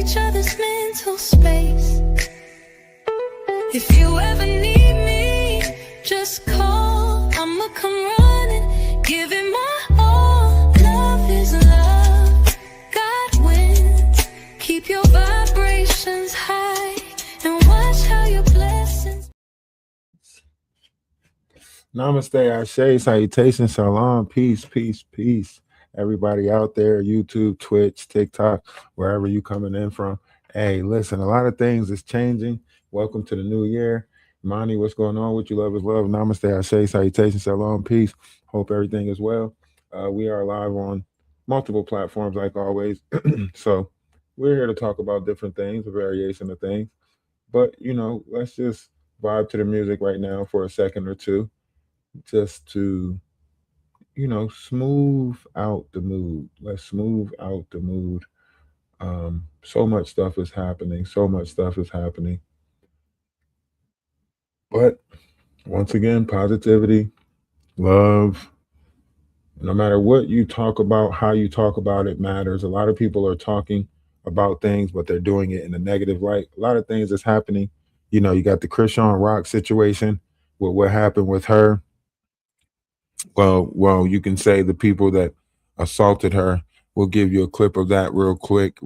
each other's mental space. If you ever need me, just call. I'ma come running, give it my all. Love is love, God wins. Keep your vibrations high and watch how your blessings. Namaste, Ashe, salutations, shalom, peace, peace, peace. Everybody out there, YouTube, Twitch, TikTok, wherever you coming in from. Hey, listen, a lot of things is changing. Welcome to the new year. Monty, what's going on with you? Love is love. Namaste, Ashe, salutations, shalom, peace. Hope everything is well. We are live on multiple platforms like always. So we're here to talk about different things, a variation of things. But, let's just vibe to the music right now for a second or two just to smooth out the mood. Let's smooth out the mood. So much stuff is happening, but once again, positivity, love, no matter what you talk about, how you talk about it matters. A lot of people are talking about things, but they're doing it in a negative light. A lot of things is happening. You got the Krishan Rock situation with what happened with her. Well, you can say the people that assaulted her. We'll give you a clip of that real quick,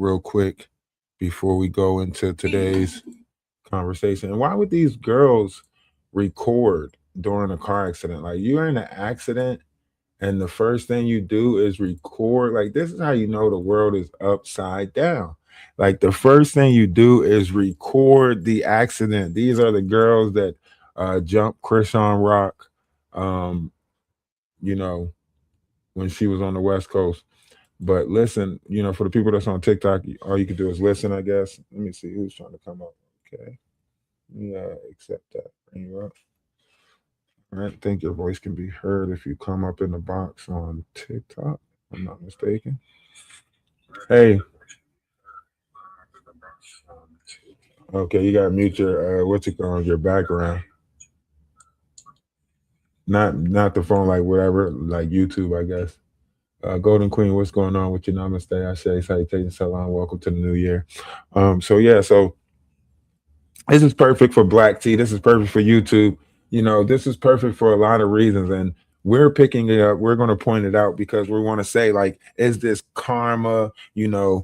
before we go into today's conversation. And why would these girls record during a car accident? Like, you're in an accident, and the first thing you do is record. Like, this is how you know the world is upside down. Like, the first thing you do is record the accident. These are the girls that jumped Krishan Rock. You know, when she was on the West Coast. But listen, for the people that's on TikTok, all you can do is listen, I guess. Let me see who's trying to come up. Okay. Yeah, accept that. Bring you up. All right. I think your voice can be heard if you come up in the box on TikTok. If I'm not mistaken. Hey. Okay, you gotta mute your your background. Not the phone, like whatever, like YouTube, I guess. Golden Queen, what's going on with you? Namaste. I say salutations, salam. Welcome to the new year. So this is perfect for Black Tea. This is perfect for YouTube. This is perfect for a lot of reasons, and we're picking it up. We're going to point it out because we want to say, like, is this karma? The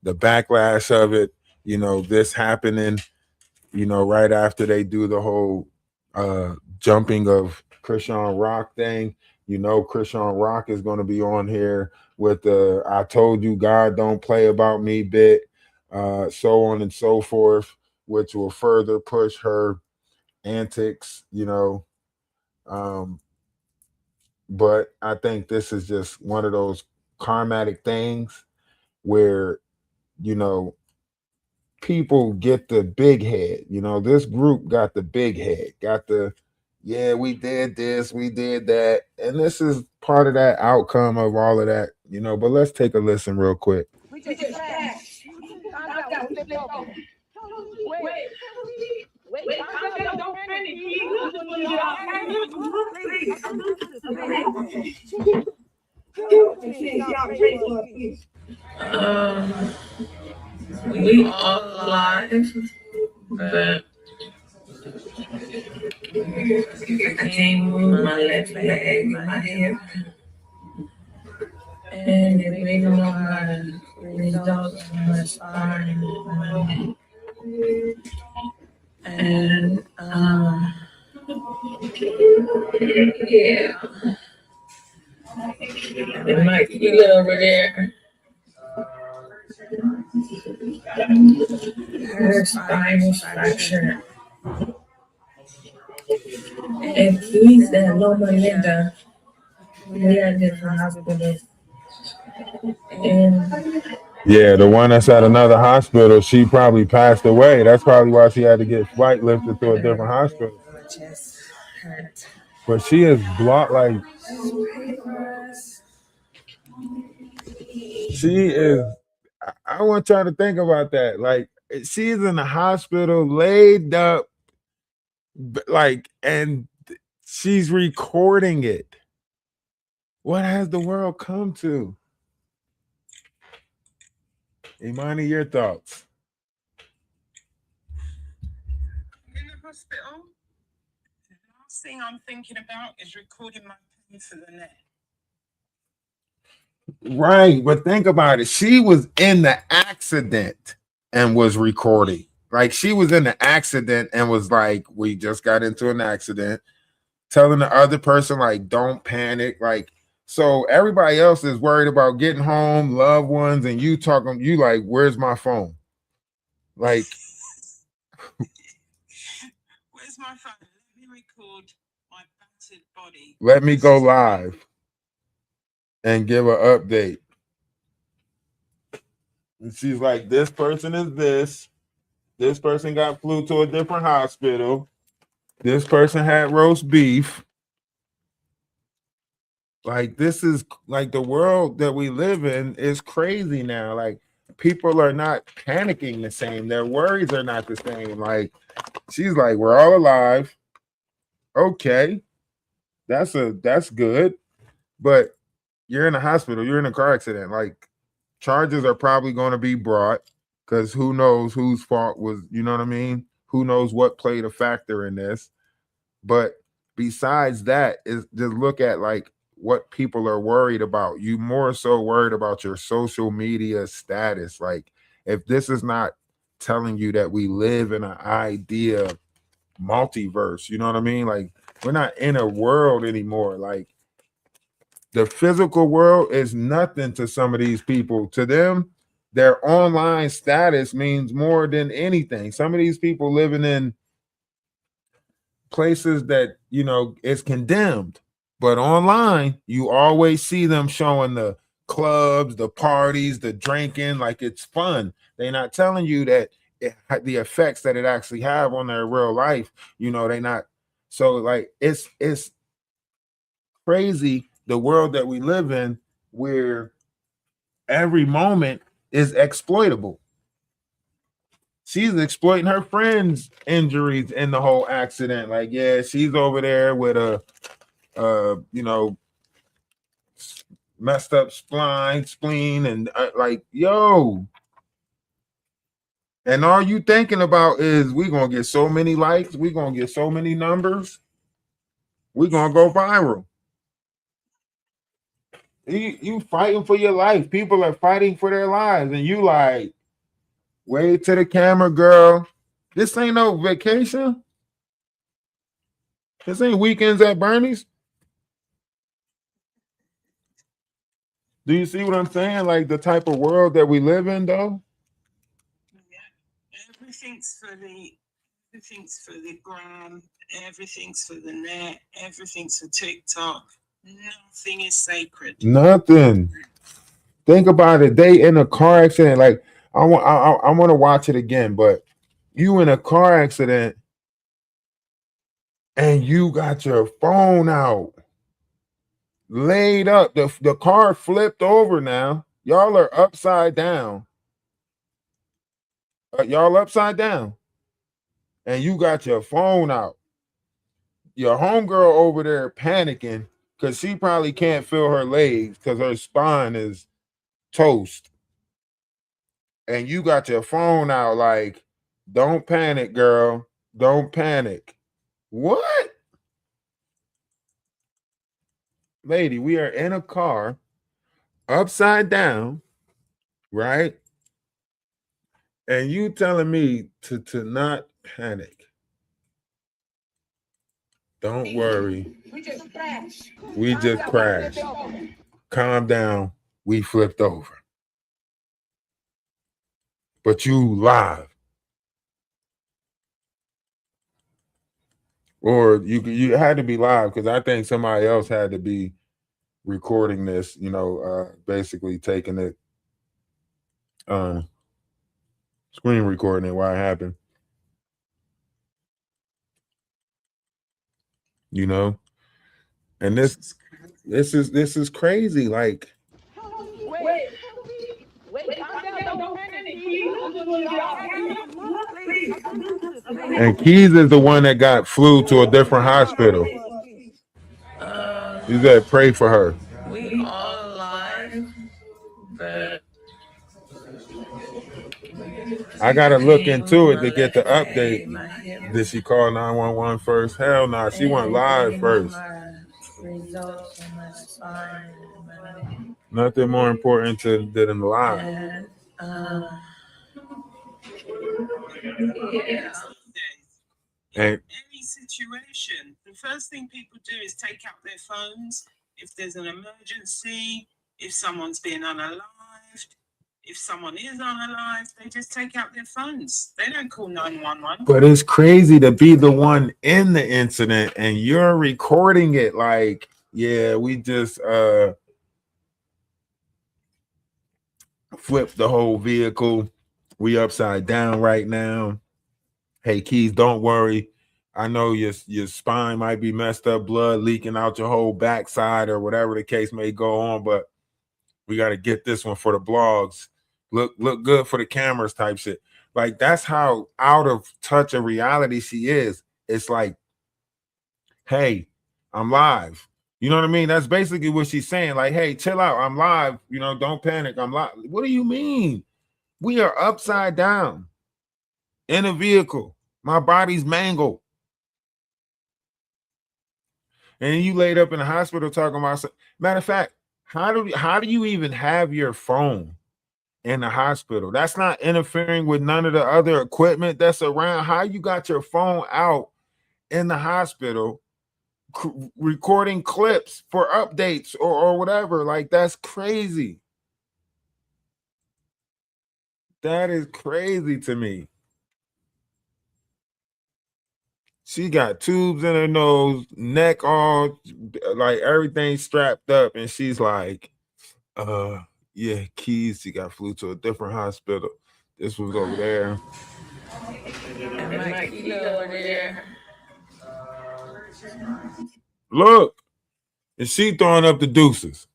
backlash of it. This happening. Right after they do the whole jumping of Krishan Rock thing. Krishan Rock is going to be on here with the "I told you God don't play about me" bit, so on and so forth, which will further push her antics. But I think this is just one of those karmatic things where you know people get the big head. This group got the big head, got the, yeah, we did this, we did that. And this is part of that outcome of all of that, but let's take a listen real quick. We all alive, but I can't move my left leg, my hip, and it made my results in my spine and my neck. And yeah, and my heel over there, her spine was fractured. And he's at Loma Linda. We are different hospitals. And Yeah, the one that's at another hospital, she probably passed away. That's probably why she had to get flight lifted to a different hospital. my chest hurt. But she is blocked, like, she is. I want y'all to think about that. Like, she's in the hospital, laid up, like, and she's recording it. What has the world come to? Imani, your thoughts? In the hospital, the last thing I'm thinking about is recording my pain for the net. Right, but think about it. She was in the accident and was recording. Like she was in the accident and was like, "We just got into an accident." Telling the other person like, "Don't panic." Like, so everybody else is worried about getting home, loved ones, and you talking. You like, "Where's my phone?" Like, Where's my phone? Let me record my battered body. let me go live and give an update. And she's like, "This person is this. This person got flew to a different hospital. This person had roast beef." Like, this is like the world that we live in is crazy now. Like, people are not panicking the same. Their worries are not the same. Like, she's like, "We're all alive. Okay, that's good." But you're in a hospital, you're in a car accident. Like, charges are probably going to be brought because who knows whose fault was, you know what I mean? Who knows what played a factor in this? But besides that, is just look at like what people are worried about. You more so worried about your social media status. Like, if this is not telling you that we live in an idea multiverse, you know what I mean? Like, we're not in a world anymore. Like, the physical world is nothing to some of these people. To them, their online status means more than anything. Some of these people living in places that, is condemned, but online you always see them showing the clubs, the parties, the drinking, like it's fun. They're not telling you that the effects that it actually have on their real life. They not. So like it's crazy the world that we live in, where every moment is exploitable. She's exploiting her friend's injuries in the whole accident. Like, yeah, she's over there with a messed up spleen, and like, yo. And all you thinking about is we gonna get so many likes, we gonna get so many numbers, we gonna go viral. You fighting for your life. People are fighting for their lives, and you like, wave to the camera, girl. This ain't no vacation. This ain't weekends at Bernie's. Do you see what I'm saying? Like the type of world that we live in, though. Yeah, everything's for the gram, everything's for the net, everything's for TikTok. Nothing is sacred. Nothing. Think about it. They in a car accident. Like, I want to watch it again, but you in a car accident and you got your phone out, laid up. The car flipped over now. Y'all are upside down. Y'all upside down. And you got your phone out. Your homegirl over there panicking because she probably can't feel her legs because her spine is toast. And you got your phone out like, "Don't panic, girl. Don't panic." What? Lady, we are in a car upside down, right? And you telling me to not panic. Don't worry. We just crashed. Calm down. We flipped over. But you live. Or you had to be live because I think somebody else had to be recording this, basically taking it, screen recording it while it happened. And this is crazy. Like, Wait, calm down, don't panic. Please. and Keys is the one that got flew to a different hospital. You said pray for her. We all alive, but I gotta look into it to get the update. Did she call 911 first? Hell no, she went live first. Results on my spine and my neck. Nothing more important than live. Yeah. And Any situation, the first thing people do is take out their phones if there's an emergency, if someone's being unalived, if someone is unalived, they just take out their phones. They don't call 911. but it's crazy to be the one in the incident and you're recording it like, yeah, we just flipped the whole vehicle. We upside down right now. Hey, Keys, don't worry. I know your spine might be messed up, blood leaking out your whole backside or whatever the case may go on, but we got to get this one for the blogs. Look good for the cameras type shit. Like, that's how out of touch of reality she is. It's like, hey, I'm live. You know what I mean? That's basically what she's saying. Like, hey, chill out. I'm live. You know, don't panic. I'm live. What do you mean? We are upside down in a vehicle. My body's mangled. And you laid up in the hospital talking about. Matter of fact, how do you even have your phone in the hospital? That's not interfering with none of the other equipment that's around. How you got your phone out in the hospital recording clips for updates or whatever? Like, that's crazy. That is crazy to me. She got tubes in her nose, neck all, like everything strapped up, and she's like, yeah, Keys, she got flew to a different hospital. This was over there. And my kilo over there. Look, and she throwing up the deuces.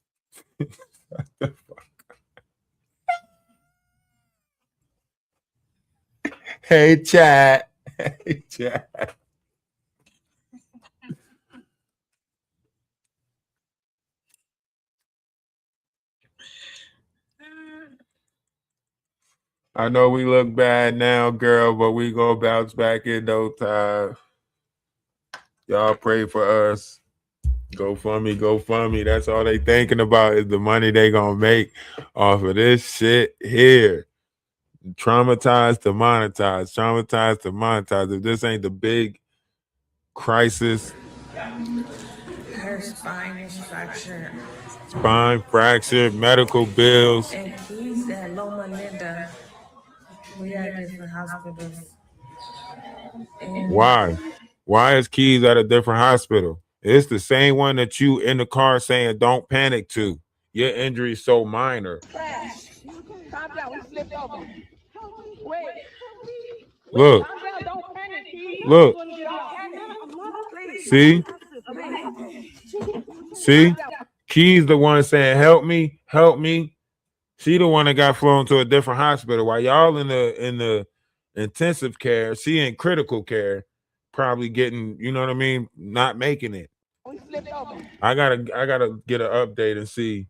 Hey, chat. Hey, chat. I know we look bad now, girl, but we gonna bounce back in no time. Y'all pray for us. Go fund me. That's all they thinking about is the money they gonna make off of this shit here. Traumatized to monetize. If this ain't the big crisis. Her spine is fractured. Spine fractured, medical bills. And Keys at Loma Linda. We are different hospitals. And Why is Keys at a different hospital? It's the same one that you in the car saying don't panic to. Your injury is so minor. Crash. Calm down. We slipped over. Wait. Look. Calm down. Don't panic, Keith. Look. Please. See? Keys the one saying, help me. She the one that got flown to a different hospital. While y'all in the intensive care, she in critical care, probably getting, you know what I mean, not making it. I gotta get an update and see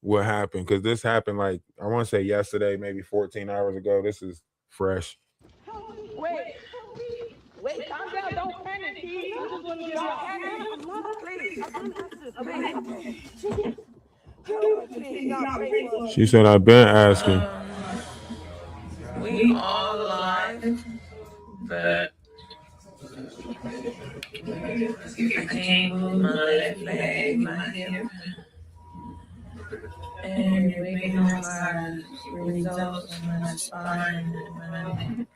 what happened, because this happened like, I want to say yesterday, maybe 14 hours ago. This is fresh. Wait, calm down. Don't panic, Keith. I just want to She said, I've been asking. we all alive, but I can't move my left leg, my hip. And waiting on my results on my spine and my neck.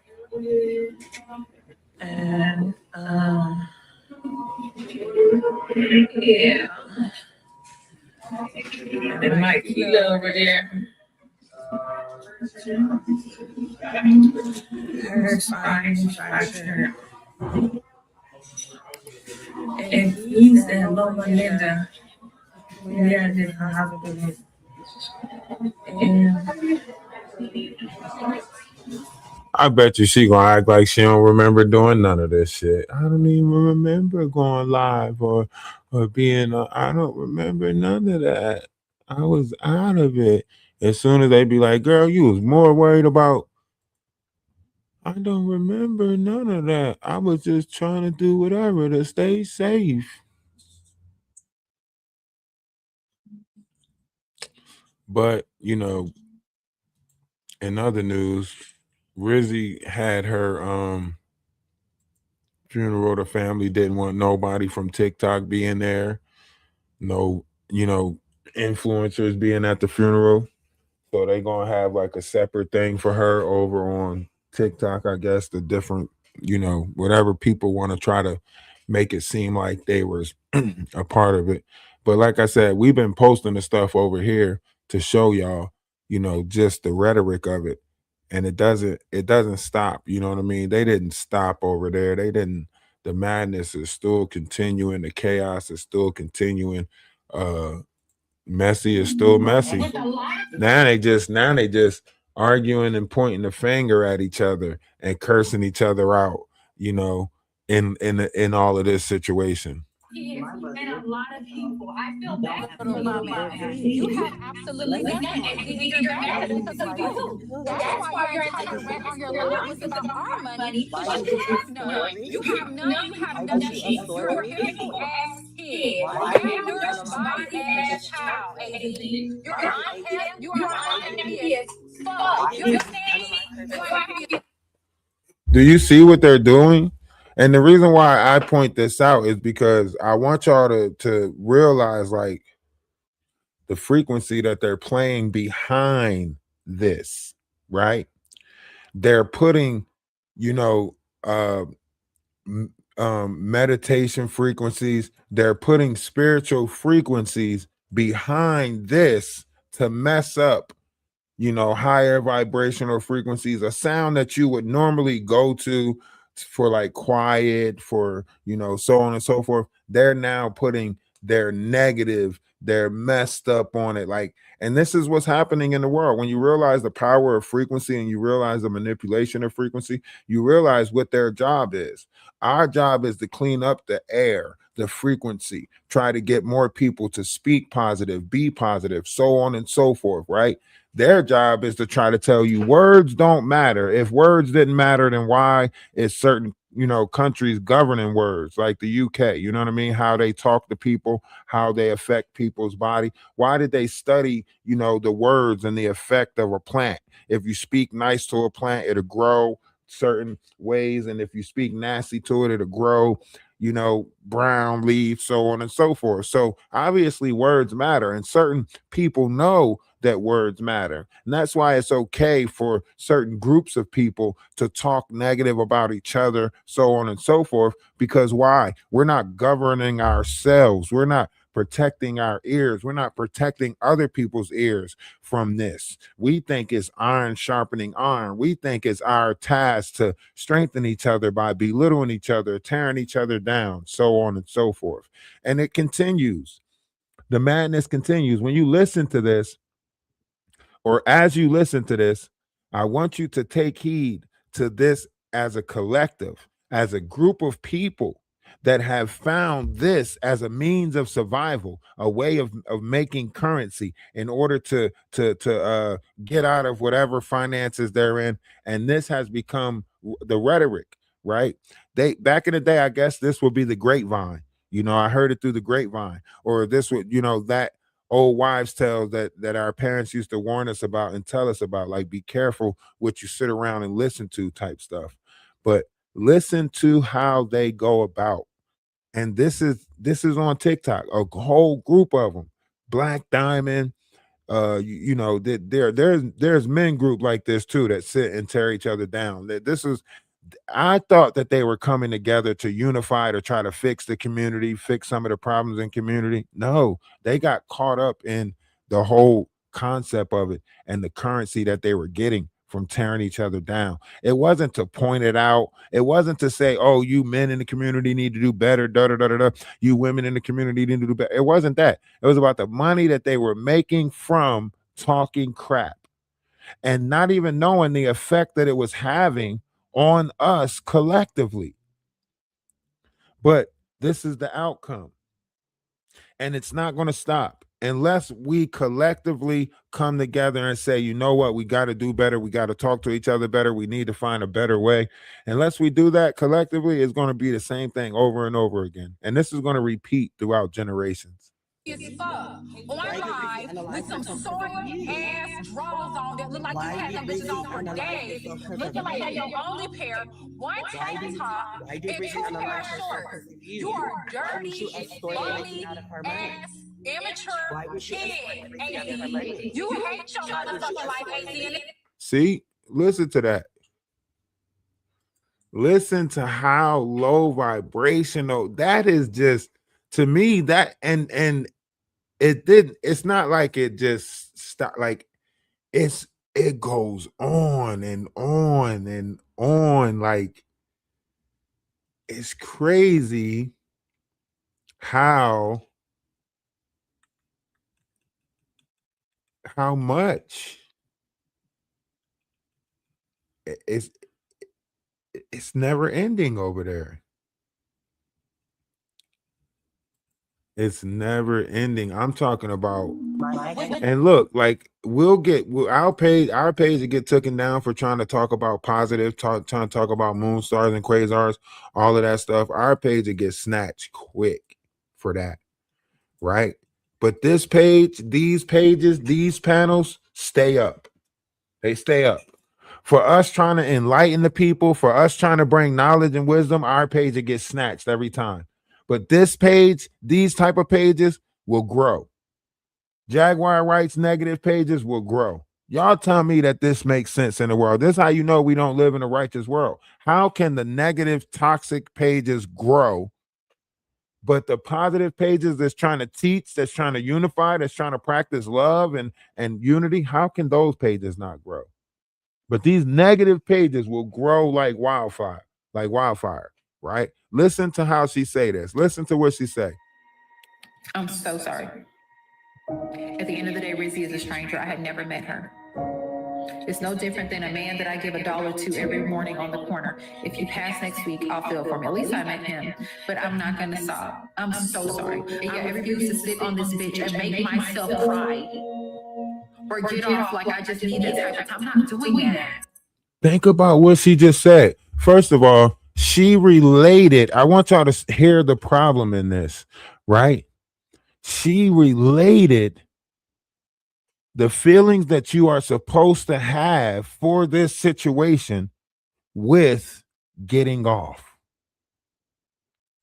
And yeah. And my kilo over there. Her spine is fractured. And he's at Loma Linda. We are different hospitals. And I bet you she gonna act like she don't remember doing none of this shit. I don't even remember going live or being. I don't remember none of that. I was out of it. As soon as they be like, girl, you was more worried about, I don't remember none of that. I was just trying to do whatever to stay safe. But, in other news, Rizzi had her funeral. The family didn't want nobody from TikTok being there. No, influencers being at the funeral. So they gonna have like a separate thing for her over on TikTok, I guess. The different, whatever people want to try to make it seem like they was a part of it. But like I said, we've been posting the stuff over here to show y'all, just the rhetoric of it. And it doesn't stop. You know what I mean? They didn't stop over there. They didn't The madness is still continuing, the chaos is still continuing. Uh Messy is still messy. Now they just arguing and pointing the finger at each other and cursing each other out, you know, in all of this situation. Kids and a lot of people. I feel That bad for little you, mama but you Rizzi. have absolutely nothing, and you're mad because we do. That's why your entire rant on your live was about our money, because you have none. You have none. You have nothing. You're a pitiful ass kid, and you're a spotty ass child, AZ. You are unhappy as fuck. You understand me? You are happy. Do you see what they're doing? And the reason why I point this out is because I want y'all to realize like the frequency that they're playing behind this, right? They're putting, you know, uh meditation frequencies, they're putting spiritual frequencies behind this to mess up, higher vibrational frequencies, a sound that you would normally go to for like quiet, for, so on and so forth. They're now putting their negative, their messed up on it. Like, and this is what's happening in the world. When you realize the power of frequency and you realize the manipulation of frequency, you realize what their job is. Our job is to clean up the air, the frequency, try to get more people to speak positive, be positive, so on and so forth, right? Their job is to try to tell you words don't matter. If words didn't matter, then why is certain, countries governing words like the UK? You know what I mean? How they talk to people, how they affect people's body. Why did they study, the words and the effect of a plant? If you speak nice to a plant, it'll grow certain ways. And if you speak nasty to it, it'll grow, brown leaves, so on and so forth. So obviously words matter, and certain people know that words matter. And that's why it's okay for certain groups of people to talk negative about each other, so on and so forth. Because why? We're not governing ourselves. We're not protecting our ears. We're not protecting other people's ears from this. We think it's iron sharpening iron. We think it's our task to strengthen each other by belittling each other, tearing each other down, so on and so forth. And it continues. The madness continues. When you listen to this, or as you listen to this, I want you to take heed to this as a collective, as a group of people that have found this as a means of survival, a way of making currency in order to get out of whatever finances they're in. And this has become the rhetoric, right? They back in the day, I guess this would be the grapevine. I heard it through the grapevine, or this would, that old wives' tales that our parents used to warn us about and tell us about, like be careful what you sit around and listen to type stuff. But listen to how they go about. And this is on TikTok, a whole group of them. Black Diamond, there's men group like this too that sit and tear each other down. This is I thought that they were coming together to unify to try to fix the community, fix some of the problems in community. No, they got caught up in the whole concept of it and the currency that they were getting from tearing each other down. It wasn't to point it out. It wasn't to say, "Oh, you men in the community need to do better." Da da da da da. You women in the community need to do better. It wasn't that. It was about the money that they were making from talking crap and not even knowing the effect that it was having on us collectively. But this is the outcome. And it's not going to stop. unless we collectively come together and say, you know what, we got to do better. We got to talk to each other better. We need to find a better way. Unless we do that collectively, it's going to be the same thing over and over again. And this is going to repeat throughout generations. As fuck on live with some soiled ass drawers on that look like you had them bitches on for days, looking like they're your only pair, one tank top and two pair of shorts. You are dirty, ugly ass, immature kid, AC. You hate your motherfucking life, AC. See, listen to that. Listen to how low vibrational that is. Just to me, that and it's not like it just stop. Like it goes on and on and on. Like it's crazy how much it's never ending over there. It's never ending. I'm talking about, and look, like our page will get taken down for trying to talk about positive, trying to talk about moon stars and quasars, all of that stuff. Our page will get snatched quick for that, right? But this page, these pages, these panels stay up. They stay up. For us trying to enlighten the people, for us trying to bring knowledge and wisdom, our page will get snatched every time. But this page, these type of pages will grow. Jaguar Rights negative pages will grow. Y'all tell me that this makes sense in the world. This is how you know we don't live in a righteous world. How can the negative, toxic pages grow, but the positive pages that's trying to teach, that's trying to unify, that's trying to practice love and unity, how can those pages not grow? But these negative pages will grow like wildfire, right? Listen to how she say this. Listen to what she say. I'm so sorry. At the end of the day, Rizzi is a stranger. I had never met her. It's no different than a man that I give $1 to every morning on the corner. If you pass next week, I'll feel for him. At least I met him, but I'm not gonna stop. I'm so sorry. And yeah, I refuse to sit on this bitch and make myself cry or get off like I just need that type of time. I'm not doing that. Think about what she just said. First of all, she related. I want y'all to hear the problem in this, right? She related the feelings that you are supposed to have for this situation with getting off.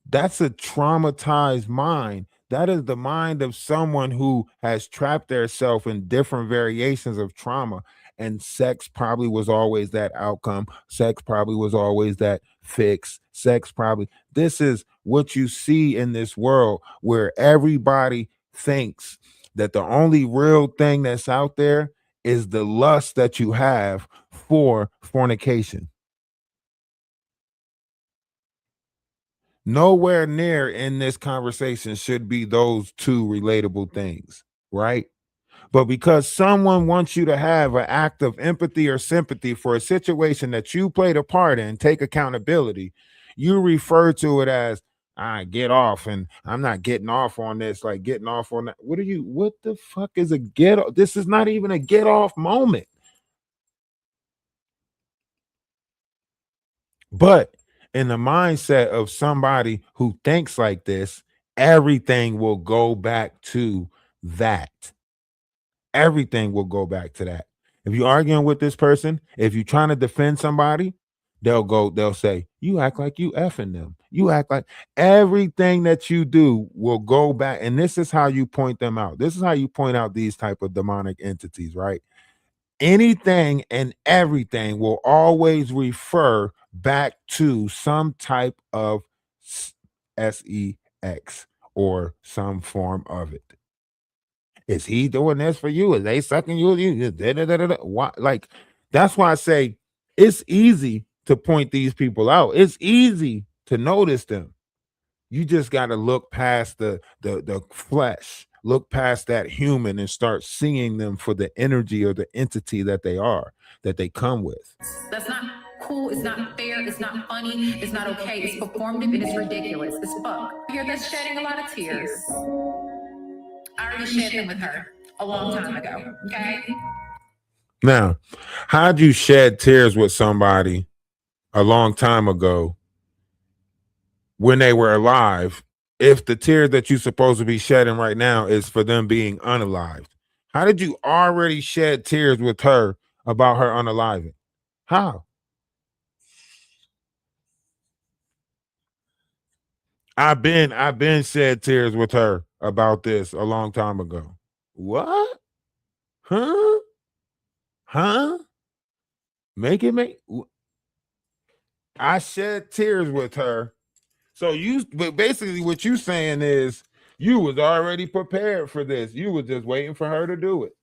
That's a traumatized mind. That is the mind of someone who has trapped themselves in different variations of trauma. And sex probably was always that outcome. Sex probably was always that fix. Sex probably. This is what you see in this world where everybody thinks that the only real thing that's out there is the lust that you have for fornication. Nowhere near in this conversation should be those two relatable things, right? But because someone wants you to have an act of empathy or sympathy for a situation that you played a part in, take accountability, you refer to it as, I get off and I'm not getting off on this, like getting off on that. What the fuck is a get off? This is not even a get off moment. But in the mindset of somebody who thinks like this, everything will go back to that. Everything will go back to that. If you're arguing with this person, if you're trying to defend somebody, they'll say, you act like you effing them. You act like everything that you do will go back. And this is how you point them out. This is how you point out these type of demonic entities, right? Anything and everything will always refer back to some type of sex or some form of it. Is he doing this for you? Is they sucking you? Why? Like, that's why I say it's easy to point these people out. It's easy to notice them. You just got to look past the flesh, look past that human and start seeing them for the energy or the entity that they are, that they come with. That's not cool. It's not fair. It's not funny. It's not okay. It's performative and it's ridiculous. It's fuck. Here, that's shedding a lot of tears. I already shared them with her a long time ago. Okay. Now, how'd you shed tears with somebody a long time ago when they were alive if the tears that you're supposed to be shedding right now is for them being unalived? How did you already shed tears with her about her unaliving? How? I've been shed tears with her about this a long time ago. What? Huh? Huh? Make it make I shed tears with her. So but basically what you saying is you was already prepared for this. You was just waiting for her to do it.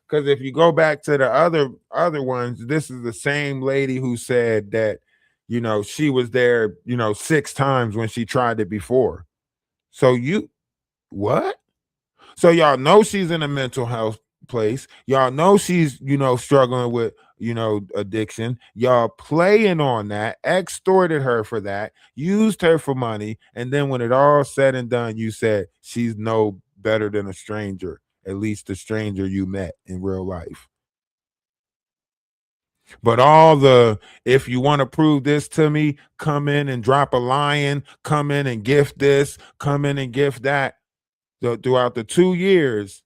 Because if you go back to the other ones, this is the same lady who said that, she was there, 6 times when she tried it before. So what? So y'all know she's in a mental health place. Y'all know she's, struggling with, addiction. Y'all playing on that, extorted her for that, used her for money. And then when it all said and done, you said she's no better than a stranger, at least the stranger you met in real life. But if you want to prove this to me, come in and drop a lion, come in and gift this, come in and gift that. Throughout the 2 years,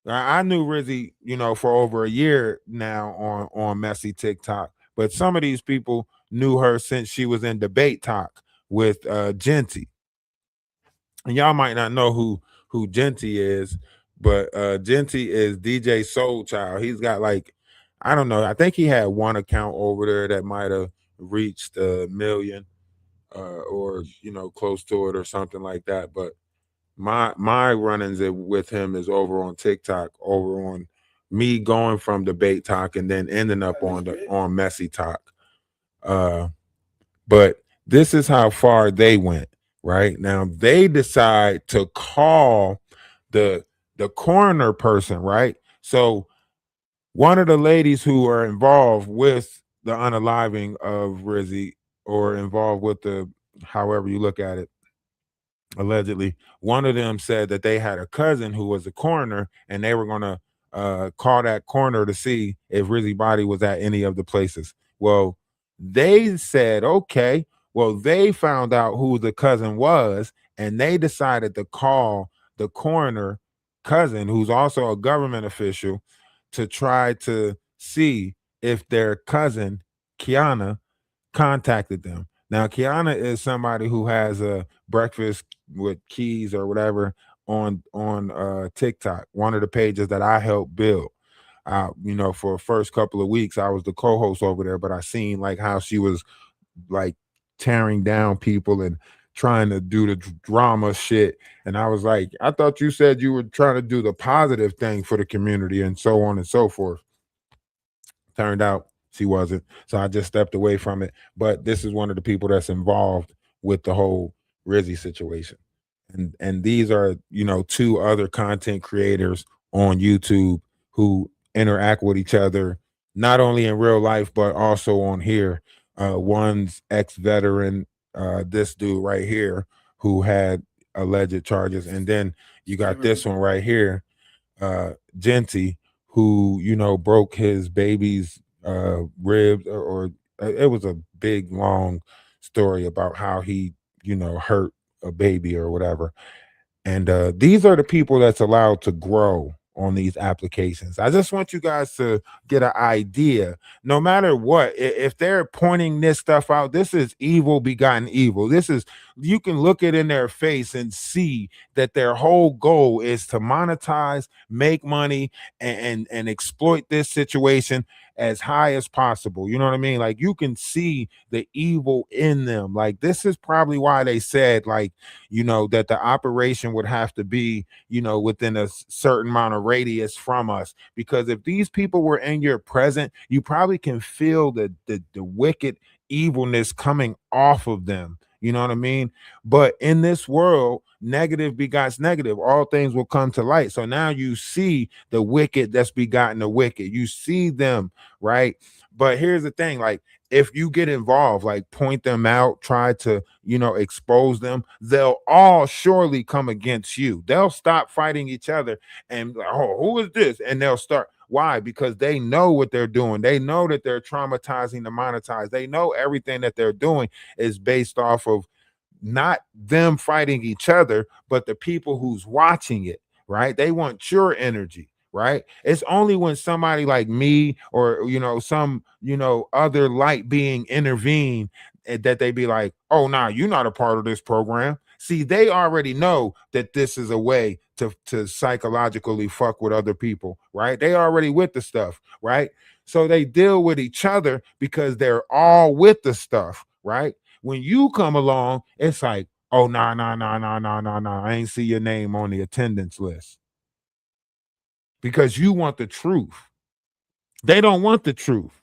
I knew Rizzi, for over a year now on messy TikTok. But some of these people knew her since she was in debate talk with Genty. And y'all might not know who Genty is, but Genty is DJ Soul Child. He's got I don't know. I think he had one account over there that might have reached 1 million or close to it or something like that. But my run-ins with him is over on TikTok, over on me going from debate talk and then ending up on messy talk. But this is how far they went. Right now, they decide to call the coroner person. Right, so one of the ladies who are involved with the unaliving of Rizzi, or involved with the however you look at it, allegedly, one of them said that they had a cousin who was a coroner and they were going to call that coroner to see if Rizzy's body was at any of the places. Well, they said, okay, well, they found out who the cousin was and they decided to call the coroner cousin, who's also a government official, to try to see if their cousin, Kiana, contacted them. Now, Kiana is somebody who has a breakfast with keys or whatever on TikTok, one of the pages that I helped build. For the first couple of weeks, I was the co-host over there, but I seen how she was tearing down people and trying to do the drama shit. And I was like, I thought you said you were trying to do the positive thing for the community and so on and so forth. Turned out she wasn't. So I just stepped away from it. But this is one of the people that's involved with the whole Rizzi situation. And these are, two other content creators on YouTube who interact with each other, not only in real life, but also on here. One's ex-veteran, this dude right here, who had alleged charges. And then you got this one right here, Genty, who broke his baby's ribs, or it was a big long story about how he hurt a baby or whatever. And these are the people that's allowed to grow on these applications. I just want you guys to get an idea. No matter what, if they're pointing this stuff out, this is evil begotten evil. This is, you can look it in their face and see that their whole goal is to monetize, make money, and exploit this situation as high as possible. You know what I mean? You can see the evil in them. This is probably why they said that the operation would have to be within a certain amount of radius from us, because if these people were in your present, you probably can feel the wicked evilness coming off of them. You know what I mean? But in this world, negative begots negative. All things will come to light. So now you see the wicked that's begotten the wicked. You see them, right? But here's the thing, like if you get involved, like point them out, try to, expose them, they'll all surely come against you. They'll stop fighting each other and like, oh, who is this? And they'll start. Why? Because they know what they're doing. They know that they're traumatizing the monetized. They know everything that they're doing is based off of not them fighting each other, but the people who's watching it, right? They want your energy, right? It's only when somebody like me or some other light being intervene that they be like, oh nah, you're not a part of this program. See, they already know that this is a way to psychologically fuck with other people, right? They already with the stuff, right? So they deal with each other because they're all with the stuff, right? When you come along, it's like, oh, nah, nah, nah, nah, nah, nah, nah. I ain't see your name on the attendance list because you want the truth. They don't want the truth.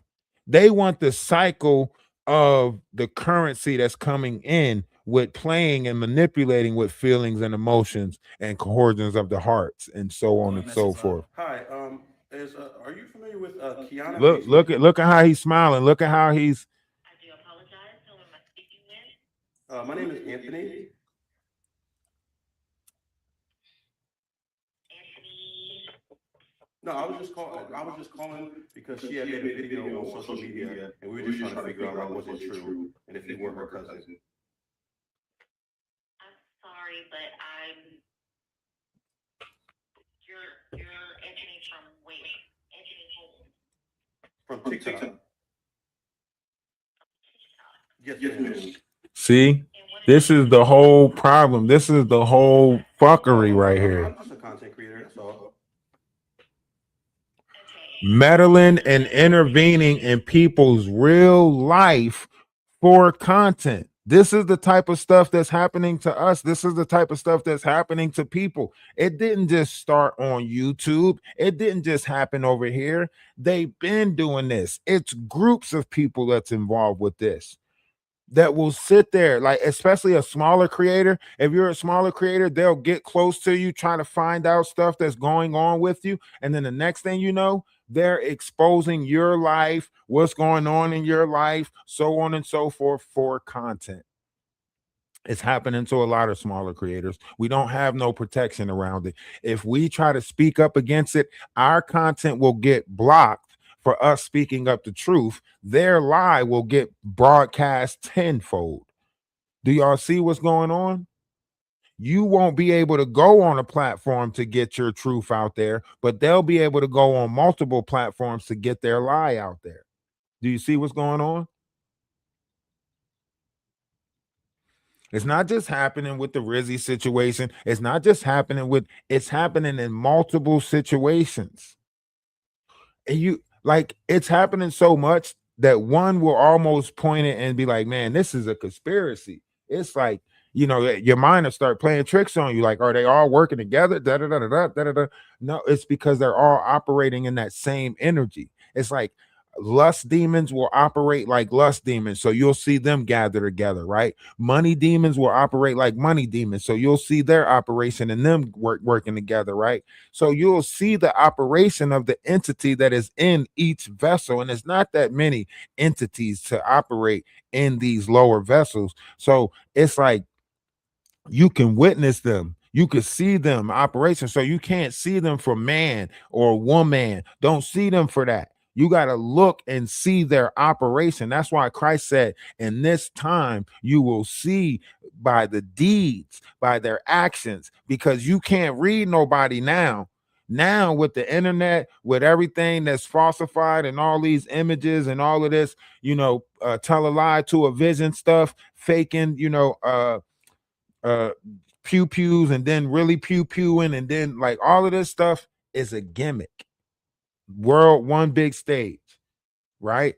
They want the cycle of the currency that's coming in with playing and manipulating with feelings and emotions and cohortions of the hearts and so on and so forth. Hi, is are you familiar with Kiana Look, Beasley? look at how he's smiling. Look at how he's. My name is Anthony. No, I was just calling because she had made a video on social media, and we were just trying to figure out like was it true, and if you were her cousin. Sorry, but you're Anthony from where? Anthony From TikTok. Yes, ma'am. See, this is the whole problem. This is the whole fuckery right here. I'm just a content creator. That's all. Meddling and intervening in people's real life for content. This is the type of stuff that's happening to us. This is the type of stuff that's happening to people. It didn't just start on YouTube. It didn't just happen over here. They've been doing this. It's groups of people that's involved with this that will sit there, like especially a smaller creator. If you're a smaller creator, they'll get close to you, try to find out stuff that's going on with you, and then the next thing you know, they're exposing your life, what's going on in your life, so on and so forth for content. It's happening to a lot of smaller creators. We don't have no protection around it. If we try to speak up against it, our content will get blocked for us speaking up the truth. Their lie will get broadcast tenfold. Do y'all see what's going on? You won't be able to go on a platform to get your truth out there, but they'll be able to go on multiple platforms to get their lie out there. Do you see what's going on? It's not just happening with the Rizzi situation. It's not just happening it's happening in multiple situations. And it's happening so much that one will almost point it and be like, man, this is a conspiracy. It's like, your mind will start playing tricks on you. Like, are they all working together? Da, da, da, da, da, da, da. No, it's because they're all operating in that same energy. It's like lust demons will operate like lust demons. So you'll see them gather together, right? Money demons will operate like money demons. So you'll see their operation and them working together, right? So you'll see the operation of the entity that is in each vessel. And it's not that many entities to operate in these lower vessels. So it's like you can witness them. You can see them operation. So you can't see them for man or woman. Don't see them for that. You got to look and see their operation. That's why Christ said, in this time, you will see by the deeds, by their actions, because you can't read nobody now. Now, with the internet, with everything that's falsified and all these images and all of this, tell a lie to a vision stuff, faking, pew pews and then really pew pewing and then like all of this stuff is a gimmick. World, one big stage, right?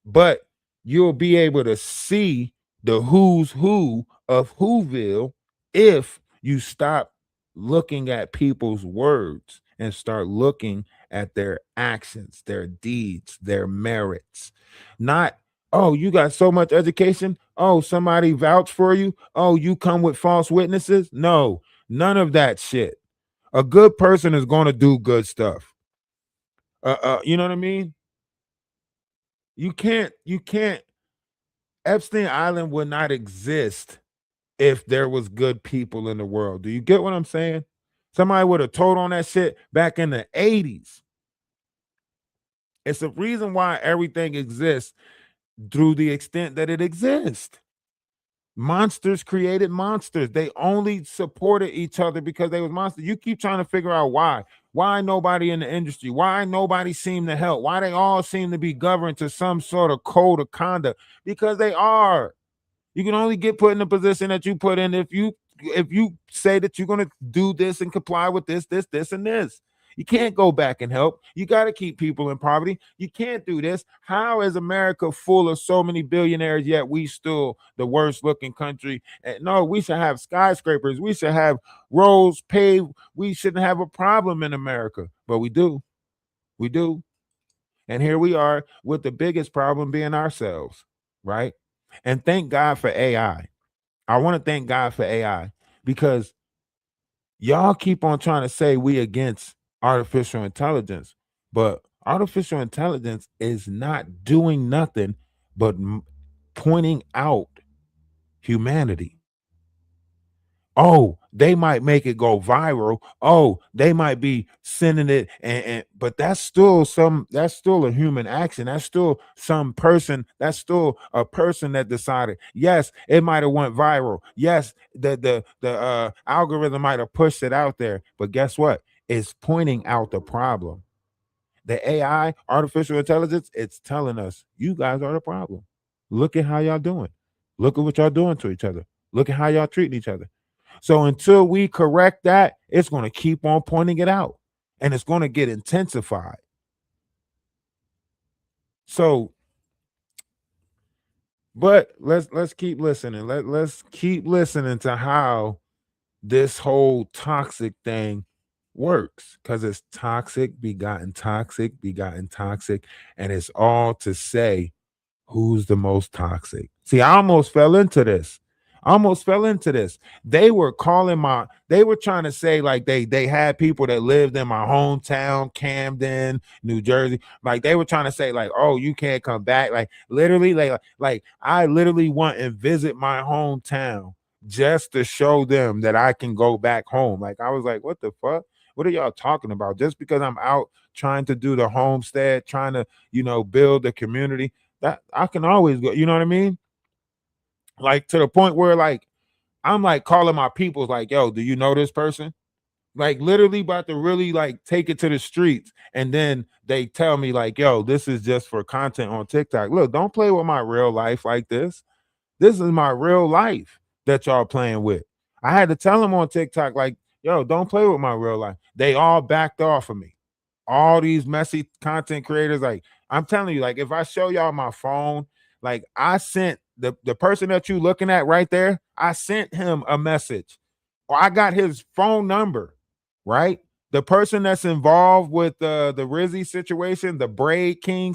But you'll be able to see the who's who of Whoville if you stop looking at people's words and start looking at their actions, their deeds, their merits. Not, oh, you got so much education. Oh, somebody vouch for you. Oh, you come with false witnesses. No, none of that shit. A good person is going to do good stuff. You know what I mean? You can't. Epstein Island would not exist if there was good people in the world. Do you get what I'm saying? Somebody would have told on that shit back in the 80s. It's a reason why everything exists through the extent that it exists. Monsters created monsters. They only supported each other because they was monsters. You keep trying to figure out why. Why nobody in the industry? Why nobody seem to help? Why they all seem to be governed to some sort of code of conduct? Because they are. You can only get put in the position that you put in if you say that you're going to do this and comply with this, and this. You can't go back and help. You got to keep people in poverty. You can't do this. How is America full of so many billionaires, yet we still the worst looking country? And no, we should have skyscrapers. We should have roads paved. We shouldn't have a problem in America, but we do. We do. And here we are with the biggest problem being ourselves, right? And thank God for AI. I want to thank God for AI because y'all keep on trying to say we against artificial intelligence, but artificial intelligence is not doing nothing but pointing out humanity. Oh, they might make it go viral. Oh, they might be sending it, and but that's still a human action. That's still some person. That's still a person that decided. Yes, it might have went viral. Yes, the algorithm might have pushed it out there. But guess what? It's pointing out the problem. The AI, artificial intelligence, it's telling us you guys are the problem. Look at how y'all doing. Look at what y'all doing to each other. Look at how y'all treating each other. So until we correct that, it's going to keep on pointing it out and it's going to get intensified. So, but let's keep listening. Let's keep listening to how this whole toxic thing works because it's toxic, begotten toxic, and it's all to say who's the most toxic. See, I almost fell into this. I almost fell into this. They were trying to say like they had people that lived in my hometown, Camden, New Jersey. Like they were trying to say, like, oh, you can't come back. Like literally, like I literally want and visit my hometown just to show them that I can go back home. Like I was like, what the fuck? What are y'all talking about? Just because I'm out trying to do the homestead, trying to, build the community, that I can always go, you know what I mean? Like to the point where like I'm like calling my peoples like, yo, do you know this person? Like literally about to really like take it to the streets. And then they tell me like, yo, this is just for content on TikTok. Look, don't play with my real life like this. This is my real life that y'all playing with. I had to tell them on TikTok, like, yo, don't play with my real life. They all backed off of me. All these messy content creators, like, I'm telling you, like, if I show y'all my phone, like, I sent the person that you looking at right there, I sent him a message. Or I got his phone number, right? The person that's involved with the Rizzi situation, the Braid King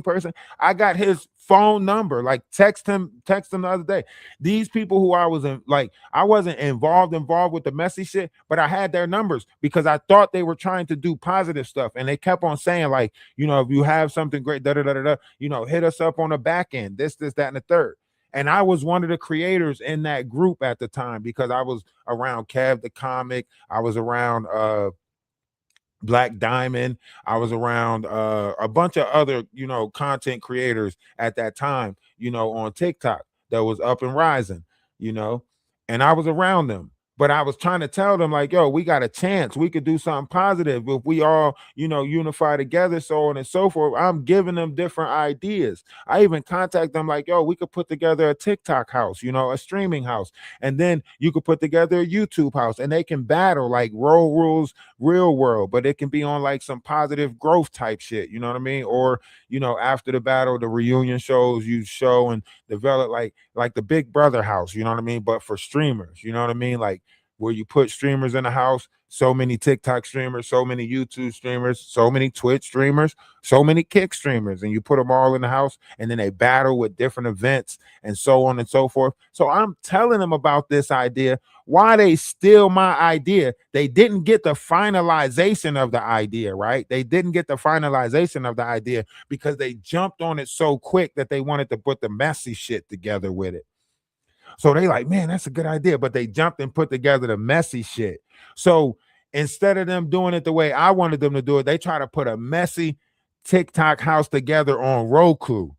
person, I got his phone number. Like text him the other day. These people who I was in, like, I wasn't involved with the messy shit, but I had their numbers because I thought they were trying to do positive stuff, and they kept on saying like, if you have something great, da da da da da, hit us up on the back end, this, that, and the third. And I was one of the creators in that group at the time because I was around Kev the comic. I was around Black Diamond. I was around a bunch of other, content creators at that time, on TikTok that was up and rising, you know, and I was around them. But I was trying to tell them, like, yo, we got a chance. We could do something positive if we all, unify together, so on and so forth. I'm giving them different ideas. I even contact them like, yo, we could put together a TikTok house, a streaming house. And then you could put together a YouTube house and they can battle like Road Rules Real World, but it can be on like some positive growth type shit, you know what I mean? Or, after the battle, the reunion shows you show and develop like the Big Brother house, you know what I mean? But for streamers, you know what I mean? Like where you put streamers in the house So many TikTok streamers, so many YouTube streamers, so many Twitch streamers, so many Kick streamers, and you put them all in the house, and then they battle with different events and so on and so forth. So I'm telling them about this idea. Why they steal my idea? They didn't get the finalization of the idea, right? They didn't get the finalization of the idea because they jumped on it so quick that they wanted to put the messy shit together with it. So they like, man, that's a good idea. But they jumped and put together the messy shit. So instead of them doing it the way I wanted them to do it, they try to put a messy TikTok house together on Roku.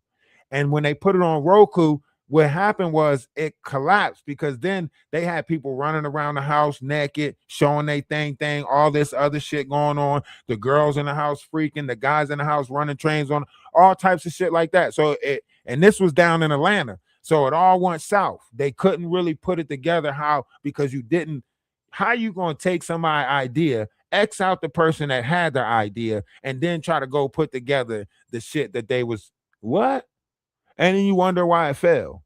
And when they put it on Roku, what happened was it collapsed because then they had people running around the house naked, showing they thing, all this other shit going on. The girls in the house freaking, the guys in the house running trains on, all types of shit like that. So and this was down in Atlanta. So it all went south. They couldn't really put it together because you didn't, how you going to take somebody's idea, X out the person that had the idea, and then try to go put together the shit that they was, what? And then you wonder why it failed.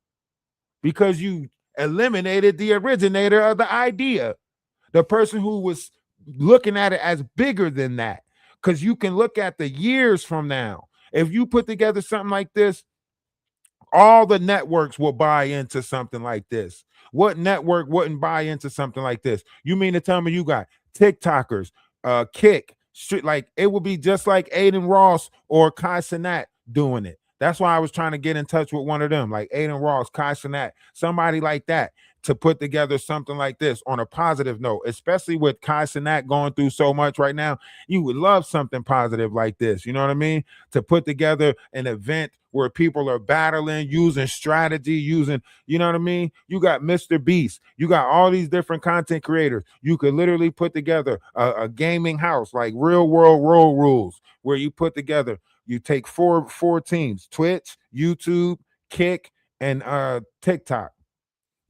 Because you eliminated the originator of the idea, the person who was looking at it as bigger than that. Because you can look at the years from now. If you put together something like this, all the networks will buy into something like this. What network wouldn't buy into something like this? You mean to tell me you got TikTokers, Kick, like it would be just like Aiden Ross or Kai Cenat doing it. That's why I was trying to get in touch with one of them, like Aiden Ross, Kai Cenat, somebody like that, to put together something like this on a positive note, especially with Kai Cenat going through so much right now. You would love something positive like this. You know what I mean? To put together an event where people are battling, using strategy, you know what I mean? You got Mr. Beast. You got all these different content creators. You could literally put together a gaming house, like real world road rules, where you put together, you take four teams: Twitch, YouTube, Kick, and TikTok.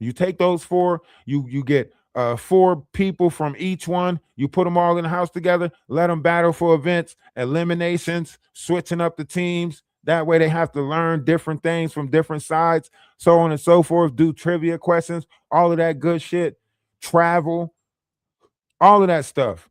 You take those four, you get 4 people from each one. You put them all in the house together, let them battle for events, eliminations, switching up the teams. That way they have to learn different things from different sides, so on and so forth, do trivia questions, all of that good shit, travel, all of that stuff.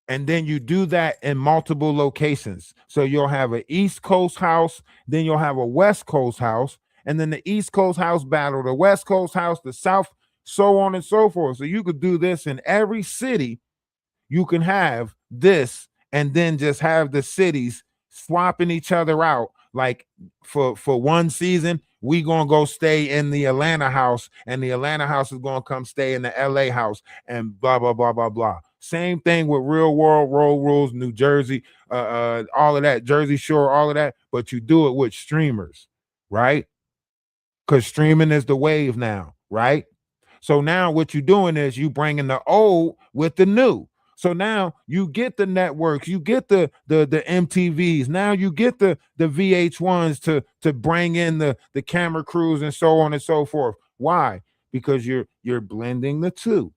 And then you do that in multiple locations. So you'll have an East Coast house, then you'll have a West Coast house, and then the East Coast house battle, the West Coast house, the South, so on and so forth. So you could do this in every city. You can have this, and then just have the cities swapping each other out. Like for one season, we gonna go stay in the Atlanta house, and the Atlanta house is gonna come stay in the LA house, and blah blah blah blah blah. Same thing with Real World Road Rules, New Jersey, all of that, Jersey Shore, all of that. But you do it with streamers, right? Because streaming is the wave now, right? So now what you're doing is you bringing the old with the new. So now you get the networks, you get the MTVs, now you get the VH1s to bring in the camera crews and so on and so forth. Why? Because you're blending the two,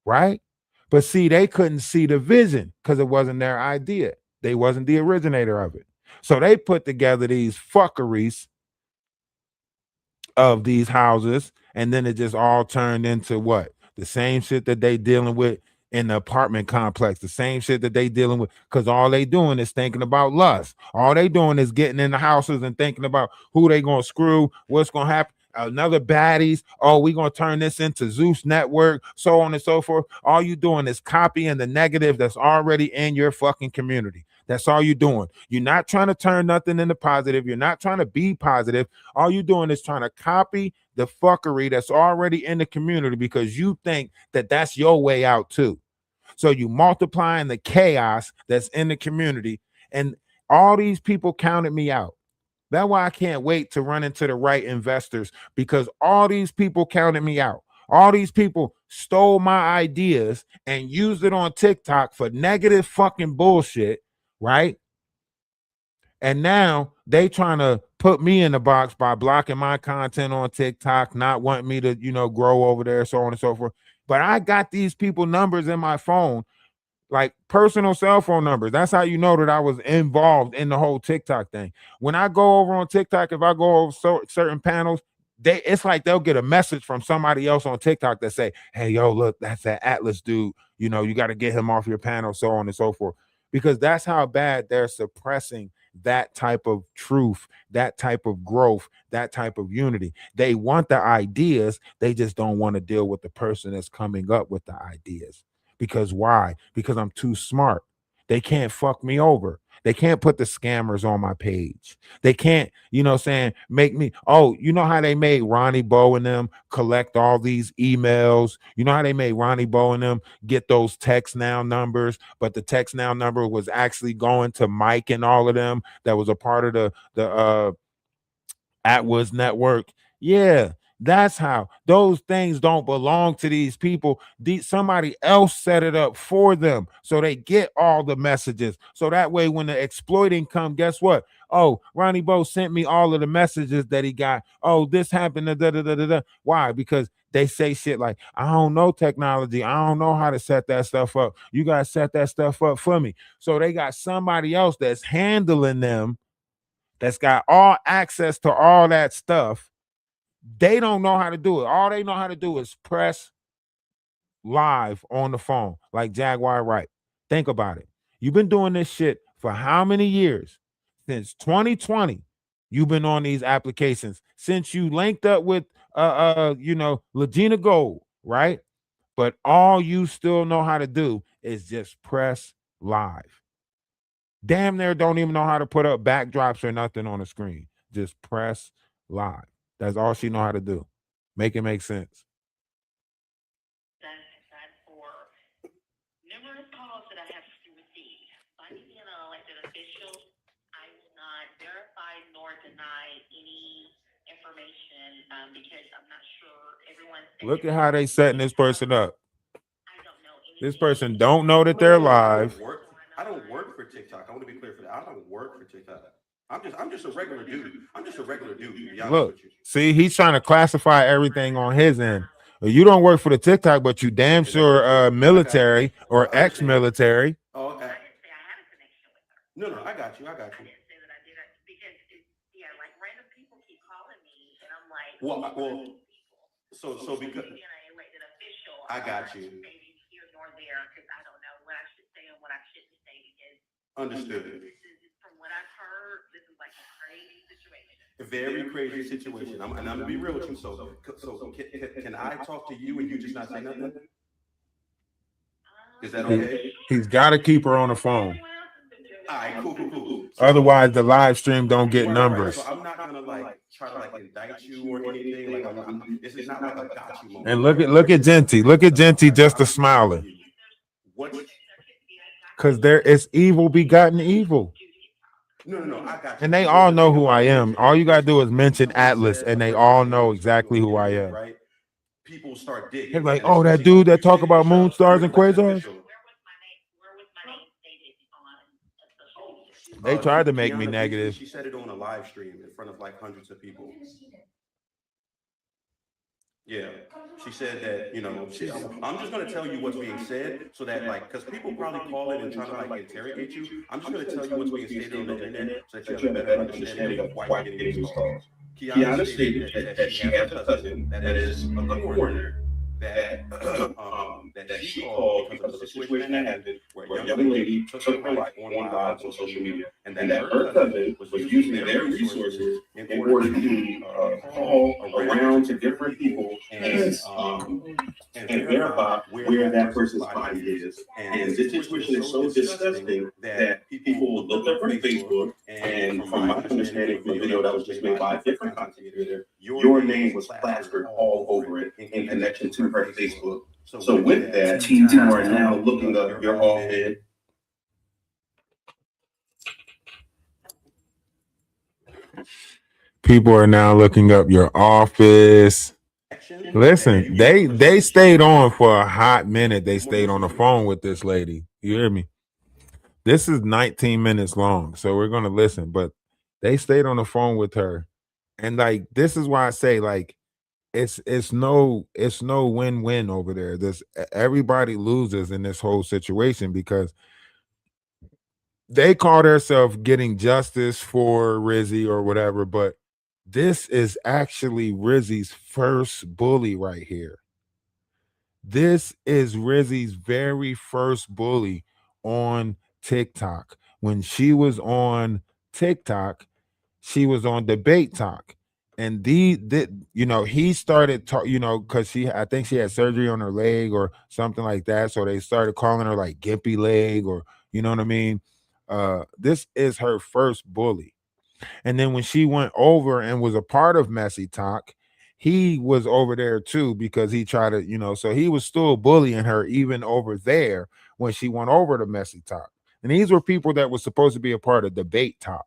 right? But see, they couldn't see the vision because it wasn't their idea. They wasn't the originator of it. So they put together these fuckeries of these houses, and then it just all turned into what? The same shit that they dealing with in the apartment complex, the same shit that they dealing with, because all they doing is thinking about lust. All they doing is getting in the houses and thinking about who they gonna screw, what's gonna happen. Another baddies. Oh, we gonna turn this into Zeus Network, so on and so forth. All you doing is copying the negative that's already in your fucking community. That's all you're doing. You're not trying to turn nothing into positive. You're not trying to be positive. All you're doing is trying to copy the fuckery that's already in the community because you think that that's your way out too. So you multiplying the chaos that's in the community, and all these people counted me out. That's why I can't wait to run into the right investors, because all these people counted me out. All these people stole my ideas and used it on TikTok for negative fucking bullshit, right? And now they trying to put me in the box by blocking my content on TikTok, not wanting me to, grow over there, so on and so forth. But I got these people numbers in my phone, like personal cell phone numbers. That's how you know that I was involved in the whole TikTok thing. When I go over on TikTok, if I go over certain panels, it's like they'll get a message from somebody else on TikTok that say, "Hey, yo, look, that's that Atlas dude. You know, you got to get him off your panel, so on and so forth." Because that's how bad they're suppressing that type of truth, that type of growth, that type of unity. They want the ideas, they just don't want to deal with the person that's coming up with the ideas. Because why? Because I'm too smart. They can't fuck me over. They can't put the scammers on my page. They can't, saying, make me. Oh, you know how they made Ronnie Bo and them collect all these emails? You know how they made Ronnie Bo and them get those text now numbers, but the text now number was actually going to Mike and all of them that was a part of the Atwood's network. Yeah, that's how. Those things don't belong to these people. Somebody else set it up for them so they get all the messages. So that way, when the exploiting come, guess what? Oh, Ronnie Bo sent me all of the messages that he got. Oh, this happened. Da, da, da, da, da, da. Why? Because they say shit like, I don't know technology. I don't know how to set that stuff up. You got to set that stuff up for me. So they got somebody else that's handling them, that's got all access to all that stuff. They don't know how to do it. All they know how to do is press live on the phone, like Jaguar Wright. Think about it. You've been doing this shit for how many years? Since 2020. You've been on these applications. Since you linked up with Legina Gold, right? But all you still know how to do is just press live. Damn near don't even know how to put up backdrops or nothing on the screen. Just press live. That's all she know how to do. Make it make sense. That for numerous calls that I have received. By me being an elected official, I will not verify nor deny any information because I'm not sure everyone's. Look at how they setting this person up. I don't know anything. This person don't know that they're live. I don't work for TikTok. I want to be clear for that. I don't work for TikTok. I'm just a regular dude. I'm just a regular dude. To be honest Look, with you. see, he's trying to classify everything on his end. You don't work for the TikTok, but you damn sure military or ex-military. Oh, okay. I didn't say I had a connection with her. No, I got you. I didn't say that I did it because like random people keep calling me, and I'm like, so because being an elected official, I got you. Maybe here nor there because I don't know what I should say and what I shouldn't say because understood. This is from what I've heard. This is like a crazy situation. A very crazy situation. I'm gonna be real with you. So can I talk to you and you just not say nothing? Is that okay? He's got to keep her on the phone. All right, cool. So, otherwise, the live stream don't get numbers. So I'm not gonna try to indict you or anything. Like this is not like a got you moment. And look at Genty. Look at Genty just a smiling. Because there is evil begotten evil. No, I got you. And they all know who I am. All you gotta do is mention Atlas, and they all know exactly who I am. Right? People start digging. They're like, oh, that dude that talk about moon stars and quasars. Where was my name stated on social media? They tried to make me negative. She said it on a live stream in front of like hundreds of people. Yeah, she said that, I'm just going to tell you what's being said so that because people probably call in and try to interrogate you. I'm just going to tell you what's being stated on the internet so that you have a better understanding of why you're getting these calls. Kiana stated that she has a cousin that is a coroner that she called because of a situation that happened where a young lady took her life on live on social media, and that her cousin was using their resources in order to call around to different people and verify where that person's body is. And this situation is so disgusting that people looked up her Facebook, and from my understanding from the video that was just made by a different content creator, your name was plastered all over it in connection to her Facebook. So with that, you are now looking up your office. People are now looking up your office. Listen, they stayed on for a hot minute. They stayed on the phone with this lady. You hear me? This is 19 minutes long, so we're gonna listen. But they stayed on the phone with her, and this is why I say it's no win-win over there. Everybody loses in this whole situation because they call themselves getting justice for Rizzi or whatever, but This is actually Rizzi's first bully right here. This is Rizzi's very first bully on TikTok. When she was on TikTok, she was on Debate Talk. And he started talk, because I think she had surgery on her leg or something like that. So they started calling her like Gimpy Leg, or you know what I mean? This is her first bully. And then when she went over and was a part of Messy Talk, he was over there too, because he tried to, so he was still bullying her even over there when she went over to Messy Talk. And these were people that were supposed to be a part of Debate Talk.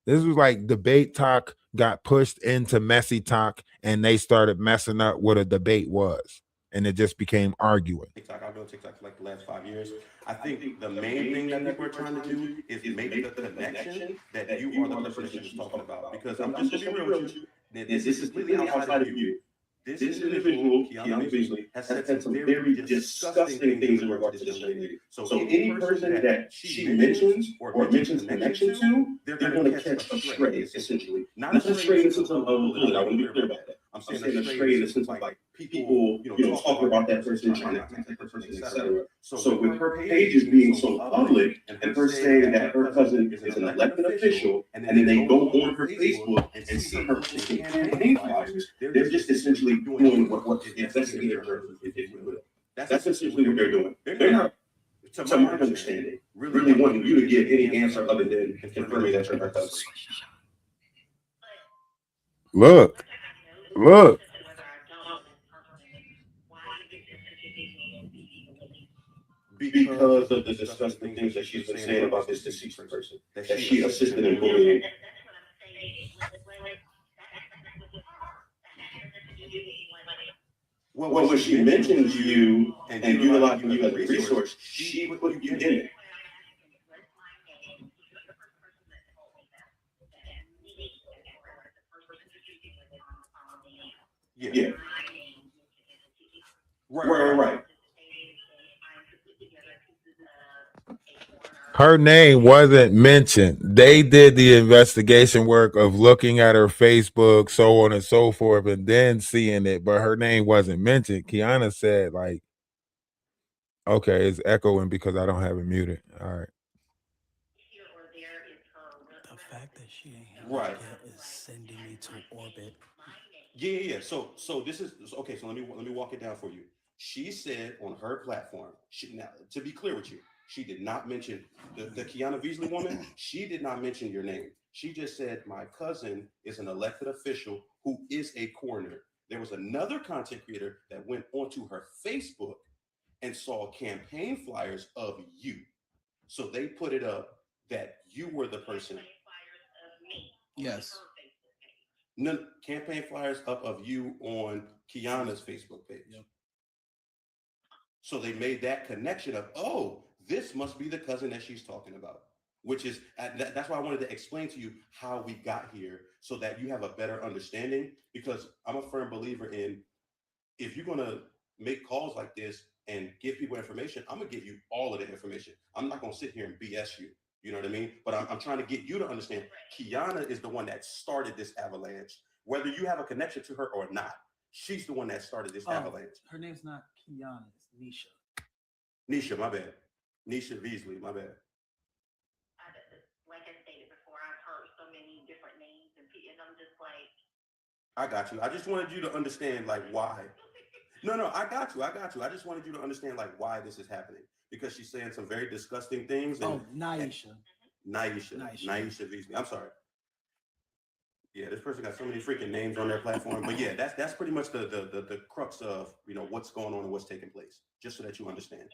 This was like Debate Talk got pushed into Messy Talk, and they started messing up what a debate was. And it just became arguing. TikTok. I've been on TikTok for like the last 5 years. I think the main thing that people are trying to do is make the connection that you are the person that she was talking about. Because I'm just gonna be real with you. This is completely outside of you. This individual, Kiana Beasley, has said some very disgusting things in regards to this young lady. So any person that she mentions or mentions connection to, they're going to catch a stray, essentially. Not a stray in the sense of bullying. I want to be clear about that. I'm saying a stray in the sense of like people, talking about that person, trying to contact that person, etc. So with her pages being so public and her saying that her cousin is an elected official, and then they go on her Facebook and see her posting campaign flyers, they're just essentially doing what investigator her, if you will. That's essentially what they're doing. They're not, to my understanding, really wanting you to give any answer other than confirming that you're her cousin. Look, look. Because of the disgusting things that she's been saying about this deceased person that she assisted in bullying. Well, when she mentions you and utilizing you as a resource, she put you in it. Yeah. Right. Her name wasn't mentioned. They did the investigation work of looking at her Facebook, so on and so forth, and then seeing it, but her name wasn't mentioned. Kiana said, like, okay, it's echoing because I don't have it muted. All right. The fact that she ain't here Right. yet is sending me to orbit. Yeah. So this is okay. So let me walk it down for you. She said on her platform. Now, to be clear with you, she did not mention the Kiana Beasley woman. She did not mention your name. She just said my cousin is an elected official who is a coroner. There was another content creator that went onto her Facebook and saw campaign flyers of you. So they put it up that you were the person. Yes. No campaign flyers up of you on Kiana's Facebook page. Yep. So they made that connection of, oh, this must be the cousin that she's talking about, which is that's why I wanted to explain to you how we got here so that you have a better understanding. Because I'm a firm believer in, if you're going to make calls like this and give people information, I'm going to give you all of the information. I'm not going to sit here and BS you. You know what I mean? But I'm trying to get you to understand Kiana is the one that started this avalanche, whether you have a connection to her or not. She's the one that started this avalanche. Her name's not Kiana, it's Nisha. Nisha, my bad. Nisha Beasley, my bad. Like I stated before, I've heard so many different names and I'm just like, I got you. I just wanted you to understand like why. No, I got you. I just wanted you to understand like why this is happening, because she's saying some very disgusting things. And, Naisha. Naisha Beasley. I'm sorry. Yeah, this person got so many freaking names on their platform. But yeah, that's pretty much the crux of what's going on and what's taking place, just so that you understand.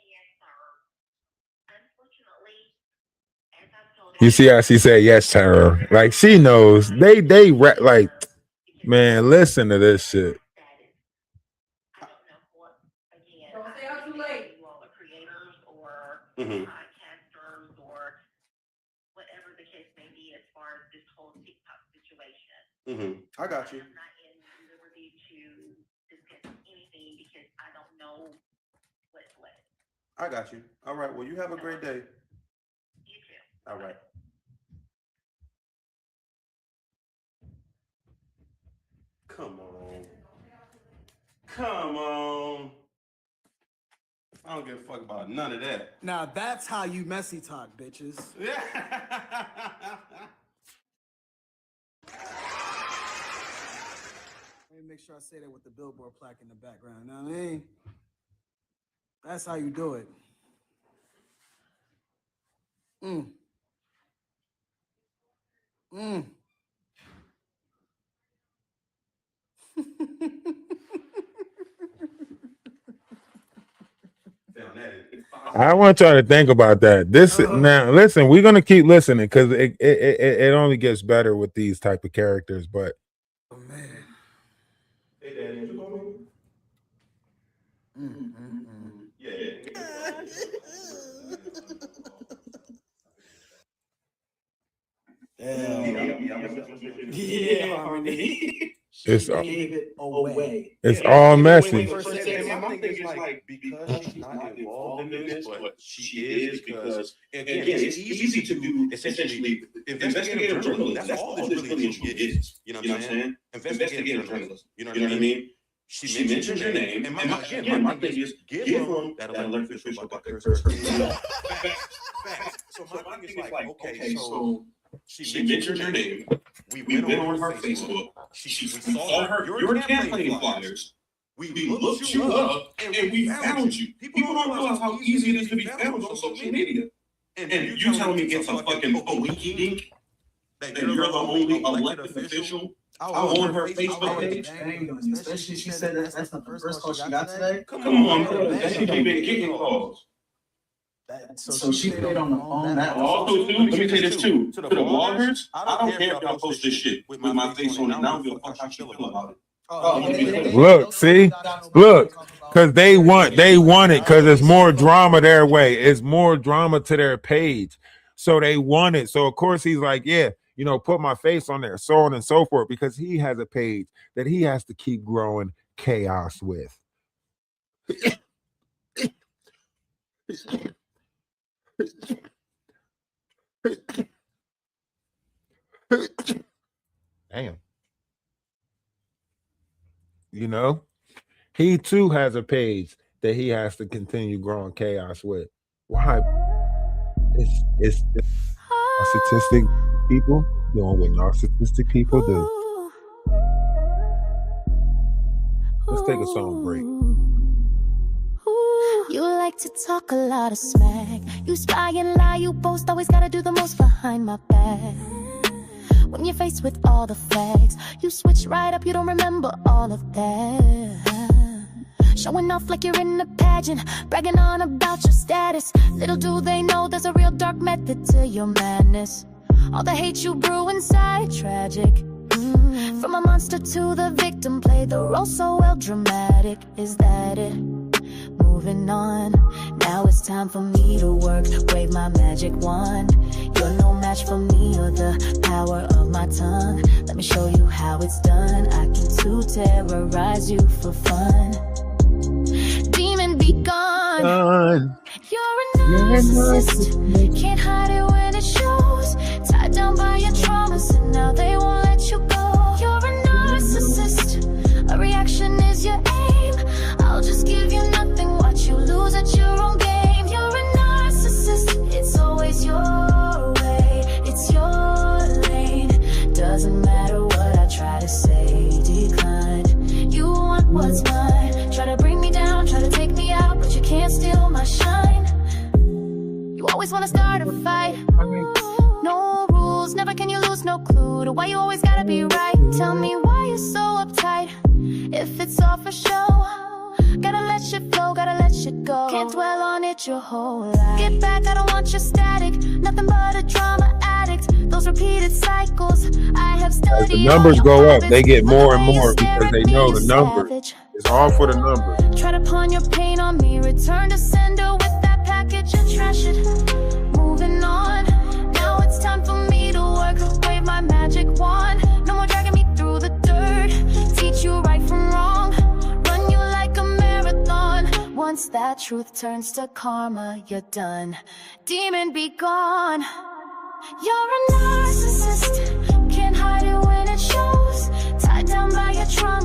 You see how she said yes to her? Like she knows. They like, man, listen to this shit. Don't stay out too late. You all are creators or podcasters or whatever the case may be as far as this whole TikTok situation. I got you. I'm not in liberty to discuss anything because I don't know what's what. I got you. All right. Well, you have a great day. You too. All right. Come on. Come on. I don't give a fuck about none of that. Now that's how you messy talk, bitches. Yeah. Let me make sure I say that with the billboard plaque in the background. You know what I mean? That's how you do it. I want y'all to think about that. This now, listen, we're gonna keep listening because it only gets better with these type of characters. But Oh man. Hey, Daddy, you call me? Yeah. Yeah, Harmony. it's Gave it away. it's all messy. And my thing is like, because she's not involved in this, but she is because, again, it's easy to do essentially investigative journalism. That's all this really is. You know what I'm saying? Investigative journalism. You know what I mean? She mentions your name, and my thing is give them that elected official about the curse. So my thing is like, okay, so she mentioned your name. We went on her Facebook. We saw your campaign flyers. We looked you up, and we found you. People don't realize how easy it is to be found on social media. And you telling me it's a fucking oinky-dink that you're the only elected official on her Facebook page? Especially she said that's not the first call she got today. Come on, bro. She been getting calls. So she played on the phone. That Also, too, let me say this too. To the bloggers, I don't care if y'all post this shit with my face on it. I don't give a fuck how she feel about it. Look, see, look, because they want it because it's more drama their way. It's more drama to their page, so they want it. So of course he's like, yeah, you know, put my face on there, so on and so forth, because he has a page that he has to keep growing chaos with. Damn. You know, he too has a page that he has to continue growing chaos with. Why? It's narcissistic people doing what narcissistic people do. Let's take a song break. You like to talk a lot of smack. You spy and lie, you boast, always gotta do the most behind my back. When you're faced with all the facts, you switch right up, you don't remember all of that. Showing off like you're in a pageant, bragging on about your status. Little do they know there's a real dark method to your madness. All the hate you brew inside, tragic. From a monster to the victim, play the role so well, dramatic. Is that it? Moving on, now it's time for me to work, wave my magic wand. You're no match for me or the power of my tongue. Let me show you how it's done. I can too terrorize you for fun. Demon be gone. You're a narcissist, can't hide it when it shows. Tied down by your traumas and now they won't let you go. You're a narcissist, a reaction is your aim. I'll just give you nothing, watch you lose at your own game. You're a narcissist, it's always your way, it's your lane. Doesn't matter what I try to say, decline. You want what's mine, try to bring me down, try to take me out, but you can't steal my shine. You always want to start a fight, no rules, never can you lose, no clue to why you always gotta be right. Tell me why you're so uptight, if it's all for show. Gotta let shit flow, gotta let shit go. Can't dwell on it your whole life. Get back, I don't want your static. Nothing but a drama addict. Those repeated cycles I have studied. As the numbers go up, they get more and more because they know the numbers. It's all for the numbers. Try to pawn your pain on me. Return to sender with that package and trash it. Moving on. Now it's time for me to work. Wave my magic wand. No more dragging me through the dirt. Teach you right from wrong. Once that truth turns to karma, you're done. Demon be gone. You're a narcissist, can't hide it when it shows. Tied down by your trauma.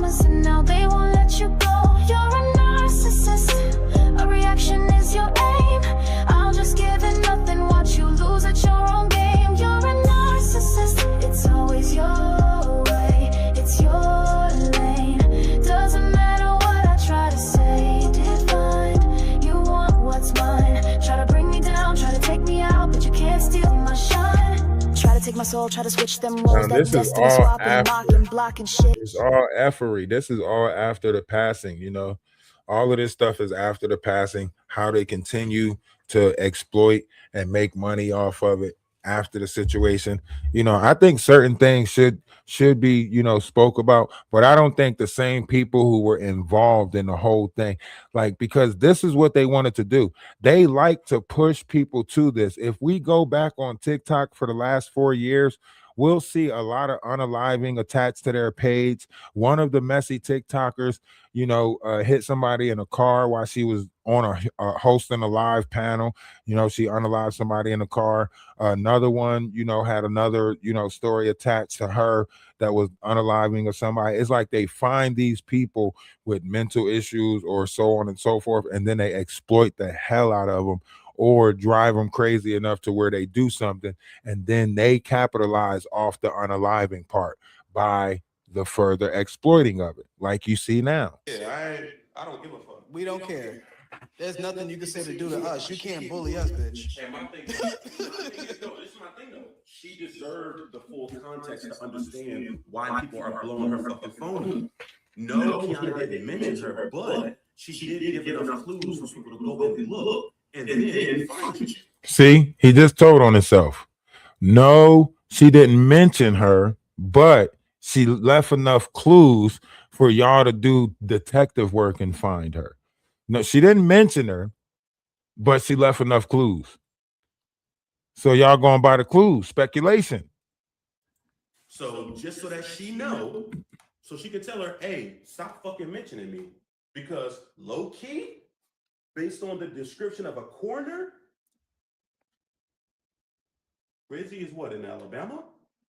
soul, try to switch them Now, roles, that this is destiny all swapping, after. blocking shit. It's all effery. This is all after the passing, you know. All of this stuff is after the passing, how they continue to exploit and make money off of it after the situation. You know, I think certain things should be, you know, spoke about, but I don't think the same people who were involved in the whole thing, like, because this is what they wanted to do. They like to push people to this. If we go back on TikTok for the last 4 years, we'll see a lot of unaliving attached to their page. One of the messy TikTokers, you know, hit somebody in a car while she was on hosting a live panel. You know, she unalived somebody in the car. Another one, you know, had another, you know, story attached to her that was unaliving of somebody. It's like they find these people with mental issues or so on and so forth, and then they exploit the hell out of them or drive them crazy enough to where they do something, and then they capitalize off the unaliving part by the further exploiting of it, like you see now. Yeah, I don't give a fuck. We don't care. There's nothing you can say to do to us. You can't bully us, bitch. And my thing is, no, this is my thing though. She deserved the full context to understand why people are blowing her fucking phone up. No, Kiana didn't mention her, but she did give enough clues for people to go and look and then find you. See, he just told on himself. No, she didn't mention her, but she left enough clues for y'all to do detective work and find her. No, she didn't mention her, but she left enough clues. So y'all going by the clues, speculation. So just so that she know, so she could tell her, hey, stop fucking mentioning me. Because low key, based on the description of a coroner, Rizzi is what, in Alabama?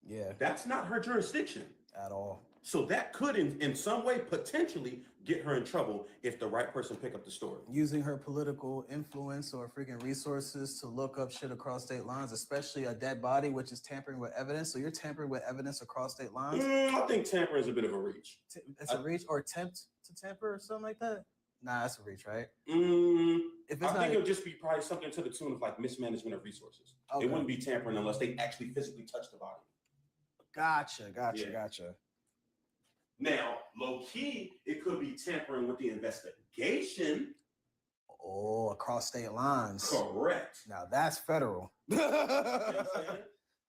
Yeah, That's not her jurisdiction. at all. So that could, in some way, potentially get her in trouble if the right person pick up the story. Using her political influence or freaking resources to look up shit across state lines, especially a dead body, which is tampering with evidence. So you're tampering with evidence across state lines. I think tampering is a bit of a reach. It's a reach or attempt to tamper or something like that. Nah, that's a reach, right? If it's I not, think it would just be probably something to the tune of like mismanagement of resources. Okay. It wouldn't be tampering unless they actually physically touch the body. Gotcha. Yeah. Gotcha. Now, low key, it could be tampering with the investigation. Oh, across state lines. Correct. Now that's federal. You know what I'm saying?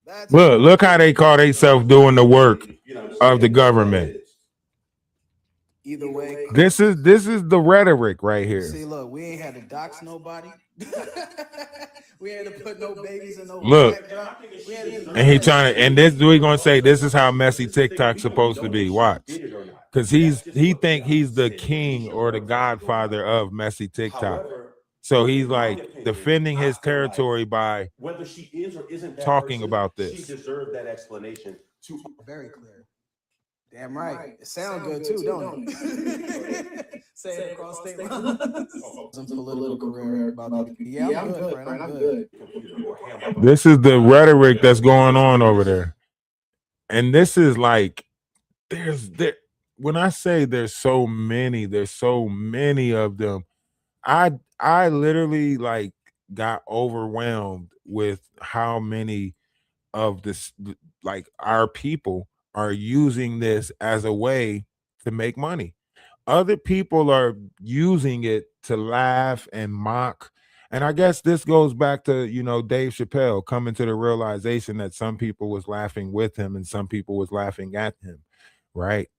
That's Look how they call themselves doing the work of the government. either way. This is the rhetoric right here. See, look, we ain't had to dox nobody. We ain't had to put no babies in no Look. backdrop. We had to And he trying to, and this we gonna say this is how messy TikTok's supposed to be. Watch, because he think he's the king or the godfather of messy TikTok. So he's like defending his territory by whether she is or isn't that talking person, about she this. deserved that explanation. very clear. Damn right. It sounds good too, don't it? Say it across state lines. Some political career about the yeah, I'm good, friend. I'm good. This is the rhetoric that's going on over there, and this is like there. When I say there's so many of them. I literally like got overwhelmed with how many of this, like, our people are using this as a way to make money. Other people are using it to laugh and mock. And I guess this goes back to, you know, Dave Chappelle coming to the realization that some people was laughing with him and some people was laughing at him, right?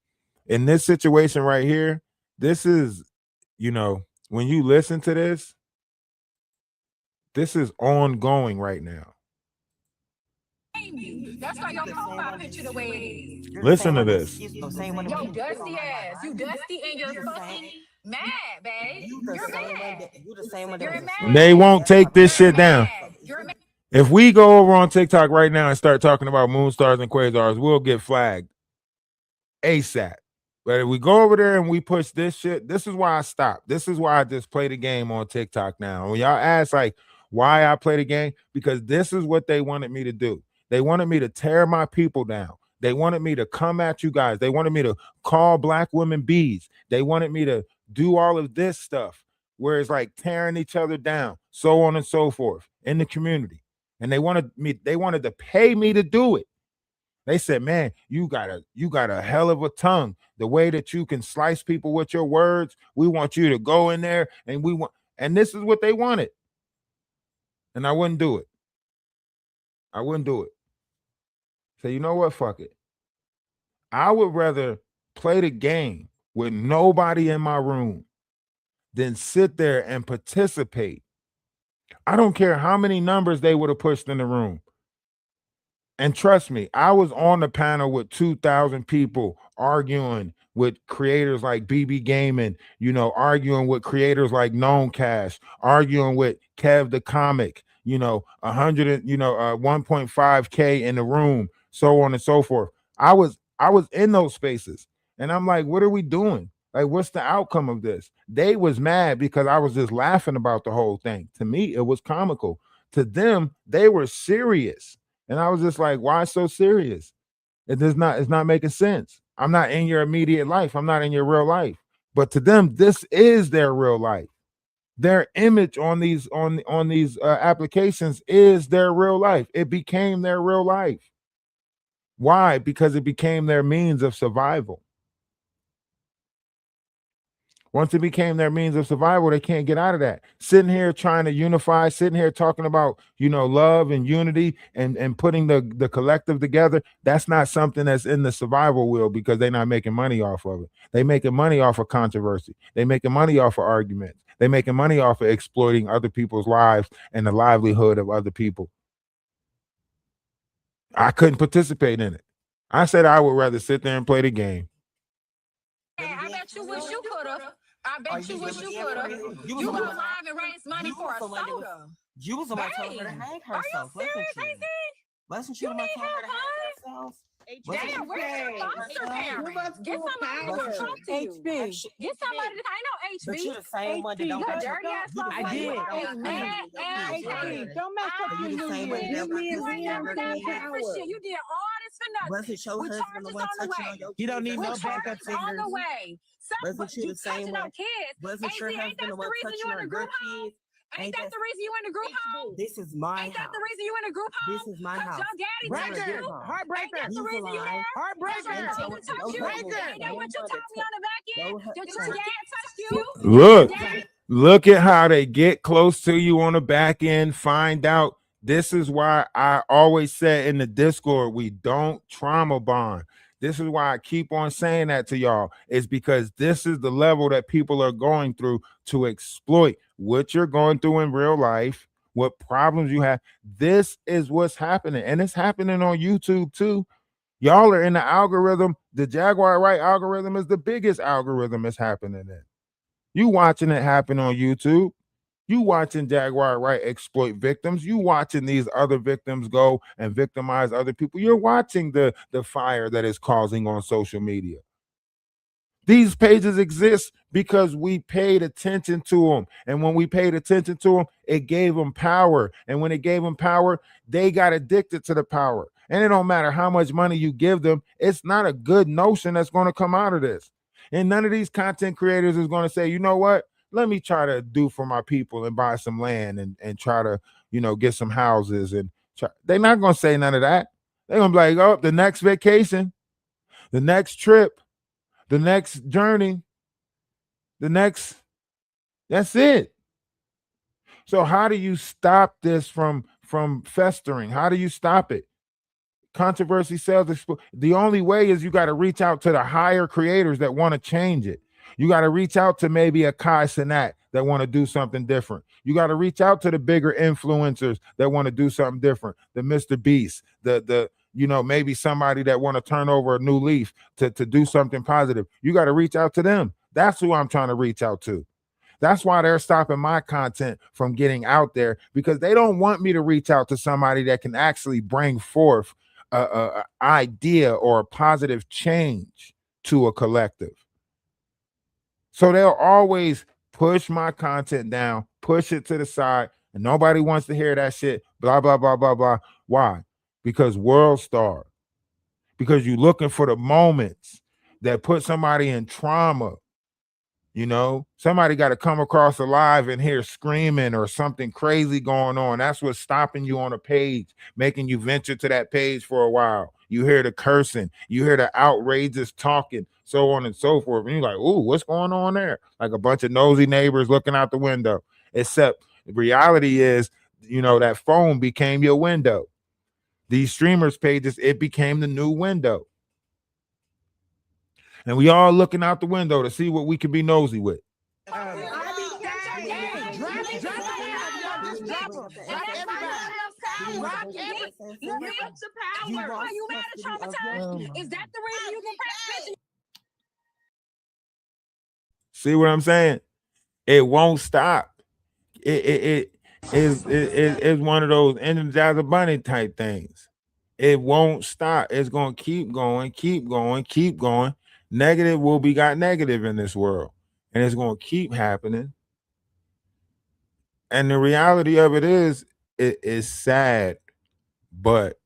In this situation right here, this is, you know, when you listen to this is ongoing right now. That's why your profile picture the way it is. Listen to this. Yo, dusty ass. You dusty and you're fucking mad, babe. You're mad. You the same one. You're mad. They won't take this shit down. Mad. You're mad. If we go over on TikTok right now and start talking about moon stars and quasars, we'll get flagged ASAP. But if we go over there and we push this shit, this is why I stopped. This is why I just play the game on TikTok now. When y'all ask like why I play the game, because this is what they wanted me to do. They wanted me to tear my people down. They wanted me to come at you guys. They wanted me to call black women bees. They wanted me to do all of this stuff where it's like tearing each other down, so on and so forth in the community. And they wanted to pay me to do it. They said, man, you got a hell of a tongue. The way that you can slice people with your words, we want you to go in there and this is what they wanted. And I wouldn't do it. I wouldn't do it. So you know what? Fuck it. I would rather play the game with nobody in my room than sit there and participate. I don't care how many numbers they would have pushed in the room. And trust me, I was on the panel with 2,000 people arguing with creators like BB Gaming, arguing with creators like Known Cash, arguing with Kev the Comic, 1.5K in the room, so on and so forth. I was in those spaces, and I'm like, what are we doing? Like, what's the outcome of this? They was mad because I was just laughing about the whole thing. To me, it was comical. To them, they were serious. And I was just like, why so serious? It's not making sense. I'm not in your immediate life. I'm not in your real life. But to them, this is their real life. Their image on these applications is their real life. It became their real life. Why? Because it became their means of survival. Once it became their means of survival, they can't get out of that. Sitting here trying to unify, sitting here talking about, love and unity and putting the collective together, that's not something that's in the survival wheel because they're not making money off of it. They making money off of controversy. They making money off of arguments. They making money off of exploiting other people's lives and the livelihood of other people. I couldn't participate in it. I said I would rather sit there and play the game. Hey, I bet you wish you could have. I bet you wish you could have. You go live and raise money for a soda. You was the one telling her to hang herself. Are you serious, AC? Wasn't you the one telling her to hang herself? Damn, where's your foster parents? Get somebody to talk to you. Get somebody to, I know HB. But you're the same one that don't You a dirty ass I did. mad ass. Don't mess up You the same one that never You ain't never done that for shit. You did all this for nothing. Wasn't your With husband the one charges on the touching way. on your You don't need kids? no With backup charges on the fingers. way. Wasn't you You the same touching one? on kids. Wasn't AC, your ain't husband that the the one reason you touching in on a your group home? kids? Ain't that the reason you in a group home? This is my Ain't that house. the reason you in a group home? This is my Cause house. your daddy touched Breaker, you. heartbreaker, Ain't that the He's reason you alive. there? Cause your heartbreaker, mother touched you. breaker. Ain't that what you told me on the back end? That your dad touched you? Look, Your dad- look at how they get close to you on the back end, find out. This is why I always said in the Discord, we don't trauma bond. This is why I keep on saying that to y'all. It's because this is the level that people are going through to exploit what you're going through in real life, what problems you have. This is what's happening. And it's happening on YouTube too. Y'all are in the algorithm. The Jaguar Right algorithm is the biggest algorithm that's happening in. You watching it happen on YouTube. You watching Jaguar Right exploit victims. You watching these other victims go and victimize other people. You're watching the fire that is causing on social media. These pages exist because we paid attention to them. And when we paid attention to them, it gave them power. And when it gave them power, they got addicted to the power. And it don't matter how much money you give them, it's not a good notion that's going to come out of this. And none of these content creators is going to say, you know what? Let me try to do for my people and buy some land and try to, get some houses. And they're not going to say none of that. They're going to be like, oh, the next vacation, the next trip, the next journey, that's it. So how do you stop this from festering? How do you stop it? Controversy sells. The only way is you got to reach out to the higher creators that want to change it. You got to reach out to maybe a Kai Cenat that want to do something different. You got to reach out to the bigger influencers that want to do something different. The Mr. Beast, the maybe somebody that want to turn over a new leaf to do something positive. You got to reach out to them. That's who I'm trying to reach out to. That's why they're stopping my content from getting out there, because they don't want me to reach out to somebody that can actually bring forth a idea or a positive change to a collective. So they'll always push my content down, push it to the side, and nobody wants to hear that shit. Blah, blah, blah, blah, blah. Why? Because world star. Because you're looking for the moments that put somebody in trauma. You know, somebody got to come across alive and hear screaming or something crazy going on. That's what's stopping you on a page, making you venture to that page for a while. You hear the cursing, you hear the outrageous talking, so on and so forth. And you're like, ooh, what's going on there? Like a bunch of nosy neighbors looking out the window. Except the reality is, you know, that phone became your window. These streamers pages, it became the new window. And we all looking out the window to see what we can be nosy with. See what I'm saying? It won't stop. It is one of those Energizer Bunny type things. It won't stop. It's gonna keep going, keep going, keep going. Negative will be got negative in this world, and it's gonna keep happening. And the reality of it is, it is sad, but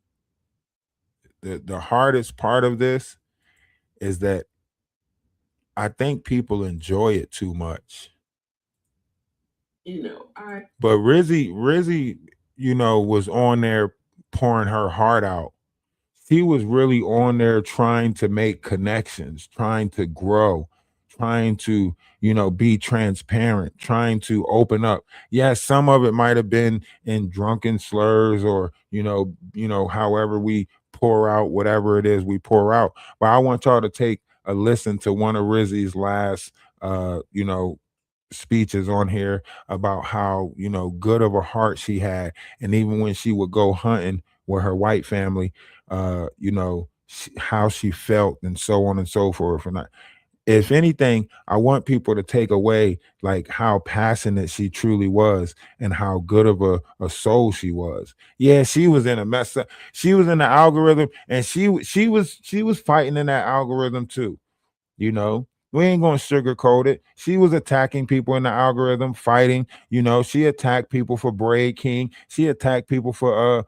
the hardest part of this is that I think people enjoy it too much. But Rizzi, you know, was on there pouring her heart out. She was really on there trying to make connections, trying to grow, trying to, you know, be transparent, trying to open up. Yes, some of it might have been in drunken slurs or, however we pour out whatever it is we pour out. But I want y'all to take a listen to one of Rizzi's last speeches on here about how, good of a heart she had. And even when she would go hunting with her white family, how she felt and so on and so forth. And if anything, I want people to take away like how passionate she truly was and how good of a soul she was. Yeah, she was in a mess up. She was in the algorithm, and she was fighting in that algorithm too. You know, we ain't gonna sugarcoat it. She was attacking people in the algorithm, fighting. She attacked people for Braid King. She attacked people for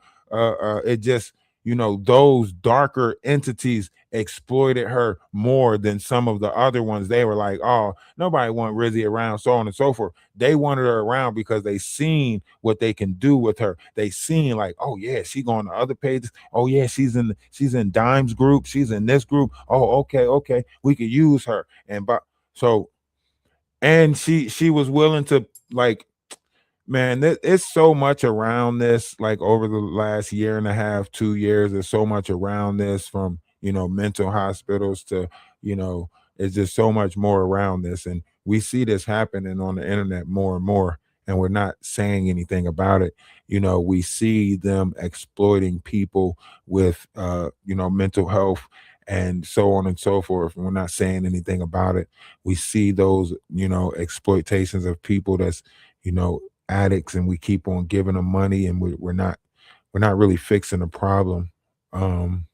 it just, those darker entities exploited her more than some of the other ones. They were like, oh, nobody want Rizzy around, so on and so forth. They wanted her around because they seen what they can do with her. They seen like, oh yeah, she going to other pages. Oh yeah, she's in Dime's group. She's in this group. Oh, okay, we could use her. And but so, and she was willing to like, man, it's so much around this. Like over the last year and a half, 2 years, there's so much around this, from mental hospitals to it's just so much more around this, and we see this happening on the internet more and more, and we're not saying anything about it. We see them exploiting people with mental health and so on and so forth, and we're not saying anything about it. We see those exploitations of people that's you know addicts, and we keep on giving them money, and we're not really fixing the problem. um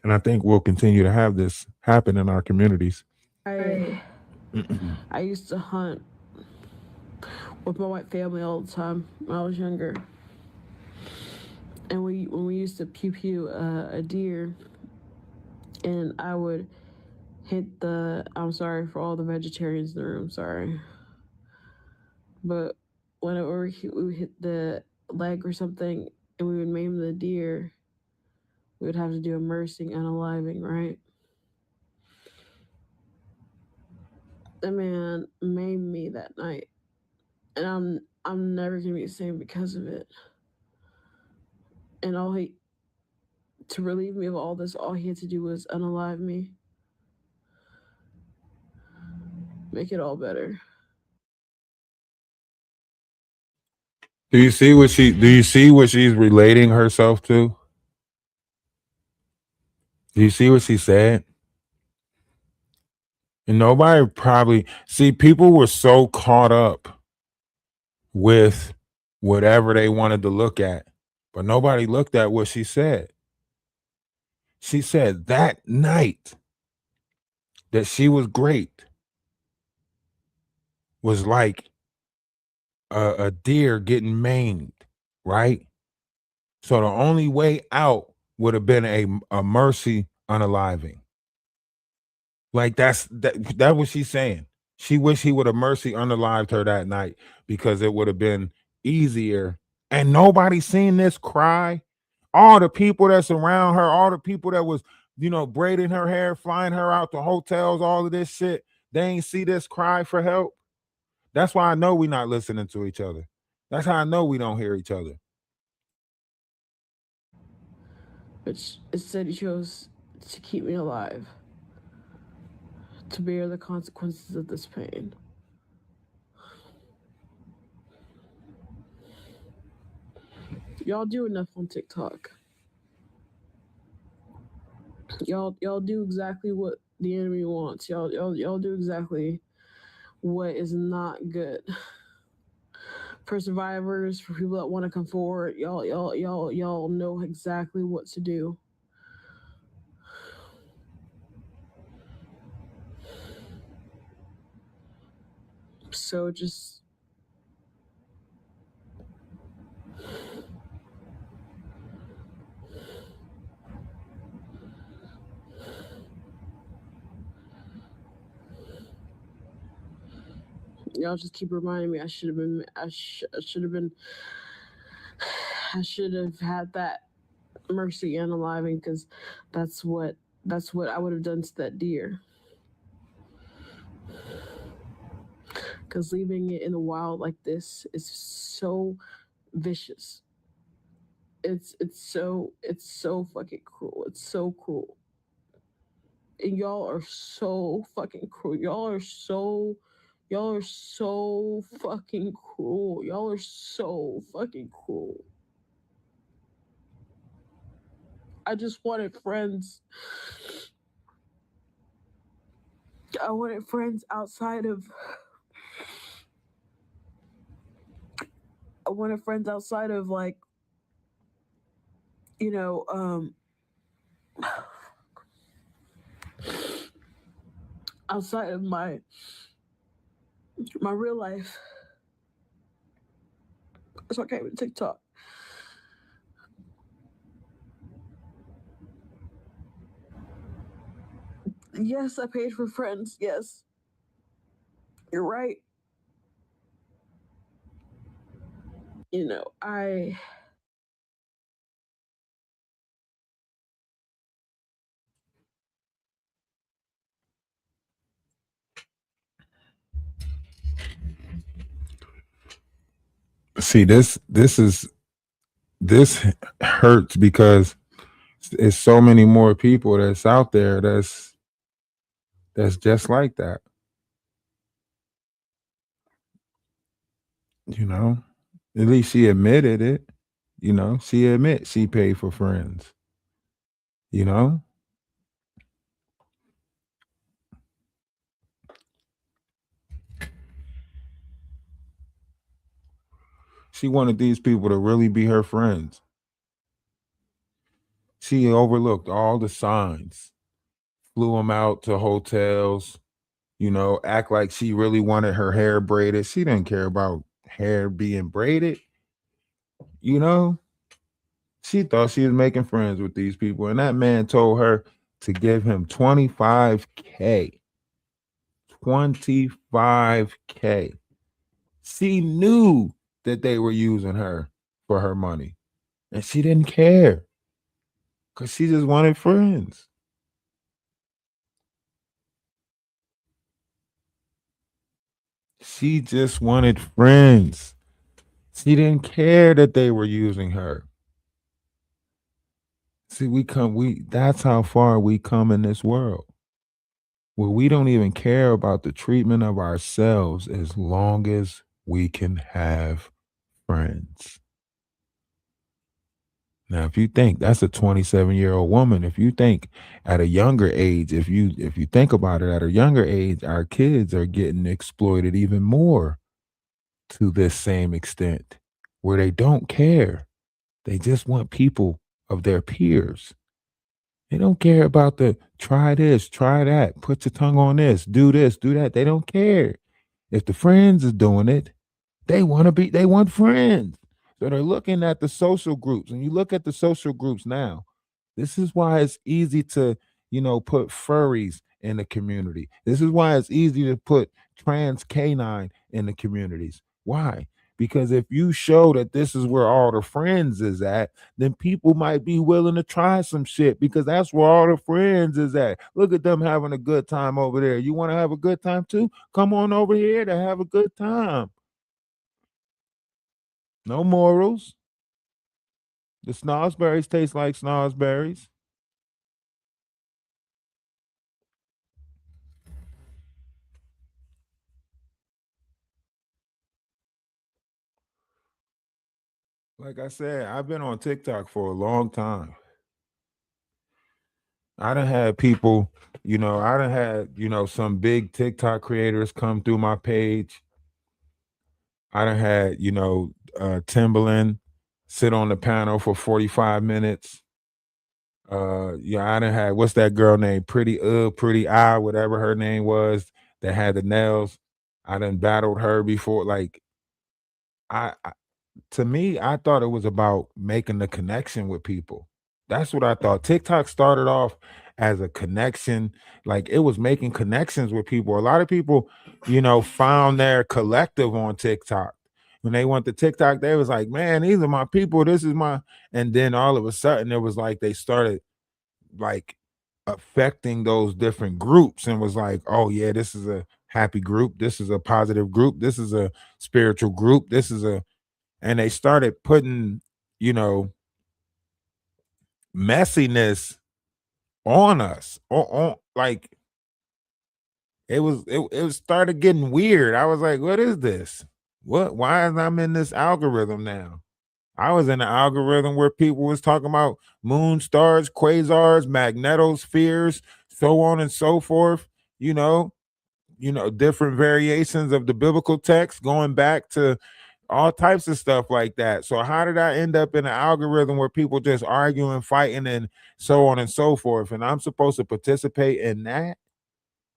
and I think we'll continue to have this happen in our communities. I used to hunt with my white family all the time when I was younger. And when we used to pew pew a deer, and I would hit I'm sorry for all the vegetarians in the room, sorry. But whenever we would hit the leg or something and we would maim the deer, we would have to do immersing and unaliving, right? The man maimed me that night, and I'm never gonna be the same because of it. And to relieve me of all this, all he had to do was unalive me, make it all better. Do you see what she's relating herself to? Do you see what she said? And nobody probably see, people were so caught up with whatever they wanted to look at, but nobody looked at what she said. She said that night that she was great was like a deer getting maimed, right? So the only way out would have been a mercy unaliving. Like that what she's saying. She wished he would have mercy unalived her that night because it would have been easier. And nobody seen this cry. All the people that's around her, all the people that was, braiding her hair, flying her out to hotels, all of this shit, they ain't see this cry for help. That's why I know we not listening to each other. That's how I know we don't hear each other. But instead he chose to keep me alive, to bear the consequences of this pain. Y'all do enough on TikTok. Y'all do exactly what the enemy wants. Y'all do exactly what is not good. For survivors, for people that want to come forward, y'all know exactly what to do. So just y'all just keep reminding me I should have had that mercy and aliving, because that's what I would have done to that deer. Because leaving it in the wild like this is so vicious. It's so fucking cruel. It's so cruel. And y'all are so fucking cruel. Y'all are so fucking cruel. Y'all are so fucking cruel. I just wanted friends. I wanted friends outside of like, outside of my real life. So I came to TikTok. Yes, I paid for friends. Yes. You're right. I See, this hurts because it's so many more people that's out there that's just like that. At least she admitted it. She admit she paid for friends. you know she wanted these people to really be her friends. She overlooked all the signs, flew them out to hotels, act like she really wanted her hair braided. She didn't care about hair being braided. you know she thought she was making friends with these people, and that man told her to give him 25K. 25K. She knew that they were using her for her money, and she didn't care because she just wanted friends. She just wanted friends. She didn't care that they were using her. See, that's how far we come in this world, where we don't even care about the treatment of ourselves as long as we can have friends. Now, if you think that's a 27-year-old woman, if you think at a younger age, if you think about it at a younger age, our kids are getting exploited even more to this same extent, where they don't care. They just want people of their peers. They don't care about the try this, try that, put your tongue on this, do that. They don't care. If the friends is doing it, they want friends. So they're looking at the social groups. And you look at the social groups now, this is why it's easy to put furries in the community. This is why it's easy to put trans canine in the communities. Why? Because if you show that this is where all the friends is at, then people might be willing to try some shit because that's where all the friends is at. Look at them having a good time over there. You want to have a good time too? Come on over here to have a good time. No morals. The snozzberries taste like snozzberries. Like I said, I've been on TikTok for a long time. I done had people, I done had, some big TikTok creators come through my page. I done had, Timberland sit on the panel for 45 minutes. Yeah, I done had, what's that girl named? Pretty Eye, whatever her name was, that had the nails. I done battled her before. Like, I to me, I thought it was about making the connection with people. That's what I thought. TikTok started off as a connection, like it was making connections with people. A lot of people, found their collective on TikTok. When they went to TikTok, they was like, man, these are my people. This is my, and then all of a sudden it was like they started like affecting those different groups and was like, oh yeah, this is a happy group. This is a positive group. This is a spiritual group. This is a, and they started putting, you know, messiness on us. Like it started getting weird. I was like, what is this? Why is I'm in this algorithm now? I was in an algorithm where people was talking about moon stars, quasars, magnetospheres, so on and so forth, you know, different variations of the biblical text going back to all types of stuff like that. So how did I end up in an algorithm where people just arguing, fighting, and so on and so forth? And I'm supposed to participate in that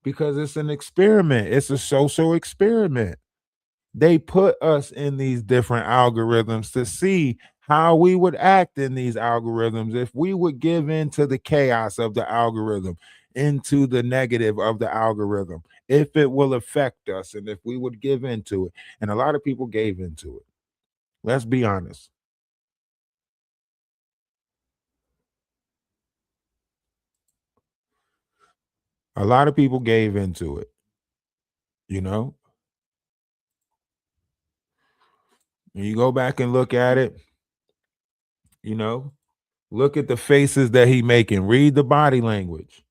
because it's an experiment. It's a social experiment. They put us in these different algorithms to see how we would act in these algorithms if we would give in to the chaos of the algorithm, into the negative of the algorithm, if it will affect us, and if we would give into it. And a lot of people gave into it. Let's be honest. A lot of people gave into it, you know? When you go back and look at it, you know, look at the faces that he making. Read the body language.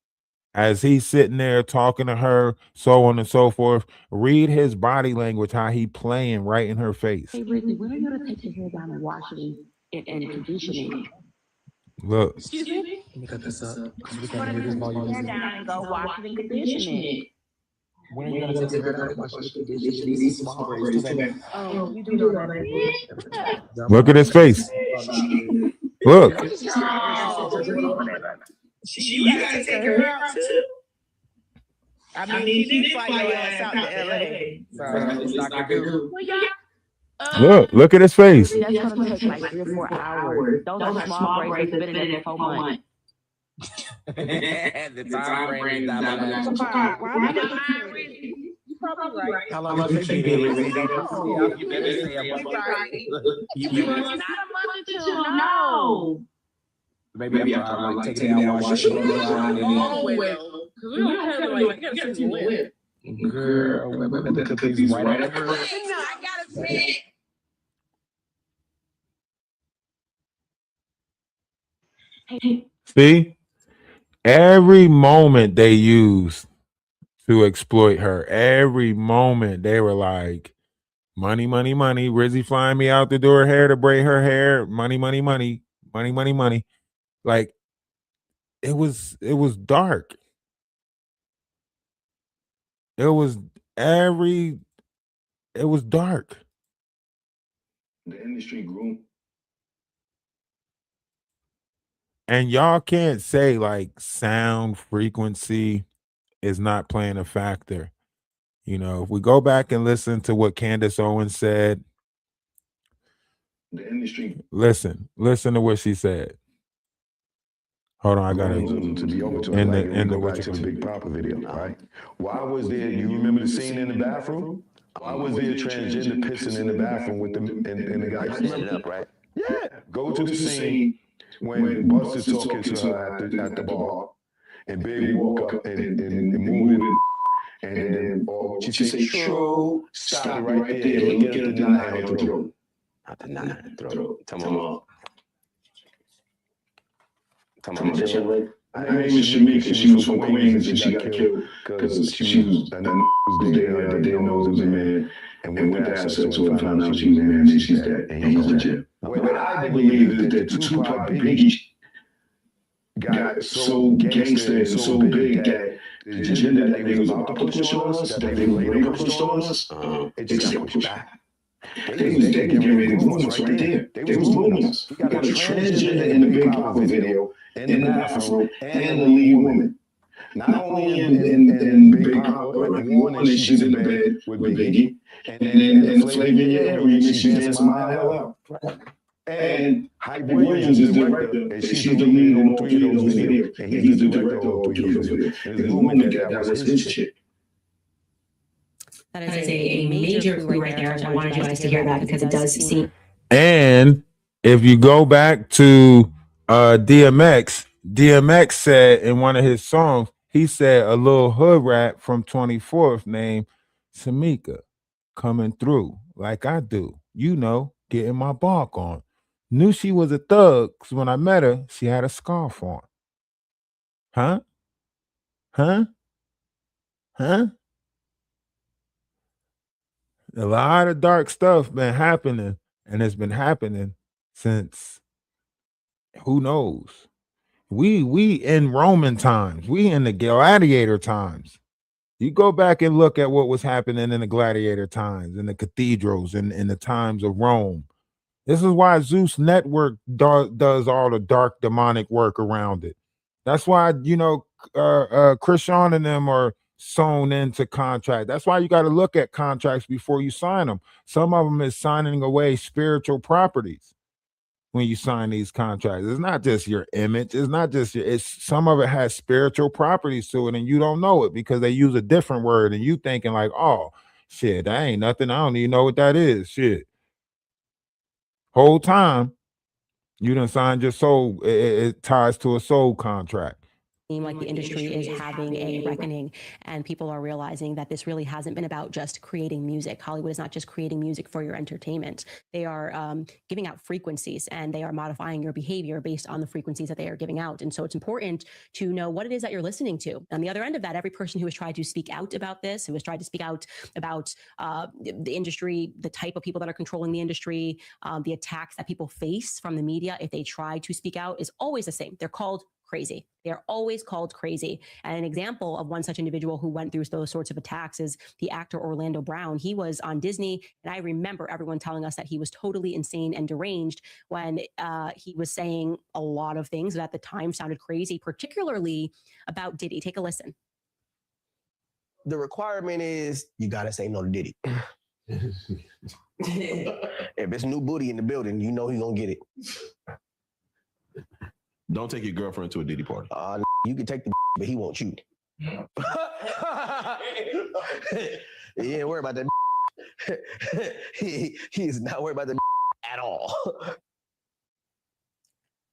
As he's sitting there talking to her, so on and so forth. Read his body language, how he playing right in her face. Hey, Rizzi, when are you gonna take your hair down and wash it and conditioning? Look, Excuse me? Let me cut this up because we When can't are hear you this gonna take volume. your hair down and go wash it and condition it? When are you gonna take your hair down and wash it and condition it? These are small braids too, baby. Oh, you do it all that quick? look at his face. Look. You gotta take her out too. I mean, she did fly your ass out to LA. So It's Dr. Goo. Well, y'all, Look at his face. see, that's gonna take like 3 or 4 hours. Those are small braids that's been in there for 4 months. The time frame is diabolical. Why did Rizzi? You probably right. How long has it been, Rizzi? You better say a month. You It's better. not a month or 2, no. Maybe after I like take it down, wash it, blow dry, and then. Because we don't have like, you gotta see the lip. Girl, we better cook these right over. No, I gotta say it. See? Every moment they used to exploit her. Every moment they were like, money, money, money. Rizzy flying me out the door hair to braid her hair. Money, money, money. Money, money, money. Like it was dark. It was it was dark. The industry grew. And y'all can't say like sound frequency is not playing a factor. If we go back and listen to what Candace Owens said, The industry. listen to what she said. Hold on, I got runs it. them to be over to And like the- we and the go what back you to the call- Big Papa video, right? Why was there? You remember the scene in the bathroom? Why was there a transgender pissing in the bathroom with them and the guy? Set it up, right? Yeah, go to the scene when Buster's talking to her at the bar, and Big walk up and move it, and then what you say, true, stop it right there and look at her deny her throat. Not the nine throat. Come on that young lady. Her name is Shamika. She was from Queens and she got killed because she was dating her, didn't know it was a man, and went to have sex with her, found out she was a man, and she's dead, and he's in jail. What I believe is that the Tupac Biggie got so gangster and so big that the agenda that they was about to push on us, that they later pushed on us, it just got pushed back. They was getting ready to groom us right there. They was grooming us. We got a transgender in the Big Papa video, in the bathroom, and the lead woman. Not only in Big Papa, like Warner, she's in the bed with Biggie, and then in the Flavor in Your Ear remix, she's dancing my hell out. And Hype Williams is the director, and she's the lead on all three of those videos, and he's the director of all three of those videos. And there's a woman that was his chick. That is a major clue right there, and I wanted you guys to hear that because it does seem. And if you go back to DMX said in one of his songs, he said a little hood rat from 24th named Samika coming through like I do, getting my bark on. Knew she was a thug because when I met her, she had a scarf on. Huh? A lot of dark stuff been happening, and it's been happening since who knows. We in Roman times, we in the gladiator times. You go back and look at what was happening in the gladiator times, in the cathedrals, in the times of Rome. This is why Zeus Network does all the dark demonic work around it. That's why Krishan and them are sewn into contract. That's why you got to look at contracts before you sign them. Some of them is signing away spiritual properties when you sign these contracts. It's not just your image. It's not just some of it has spiritual properties to it, and you don't know it because they use a different word, and you thinking like, oh shit, that ain't nothing. I don't even know what that is. Shit. Whole time you done signed your soul. It ties to a soul contract. Like the industry is having a reckoning, and people are realizing that this really hasn't been about just creating music. Hollywood is not just creating music for your entertainment. They are giving out frequencies, and they are modifying your behavior based on the frequencies that they are giving out. And so it's important to know what it is that you're listening to. On the other end of that, every person who has tried to speak out about this, who has tried to speak out about the industry, the type of people that are controlling the industry, the attacks that people face from the media if they try to speak out, is always the same. They're called crazy. They're always called crazy. And an example of one such individual who went through those sorts of attacks is the actor Orlando Brown. He was on Disney, and I remember everyone telling us that he was totally insane and deranged when he was saying a lot of things that at the time sounded crazy, particularly about Diddy. Take a listen. The requirement is you gotta say no to Diddy. If it's new booty in the building, you know he's gonna get it. Don't take your girlfriend to a Diddy party. You can take the but he won't you. You ain't worried about that. He is not worried about the at all.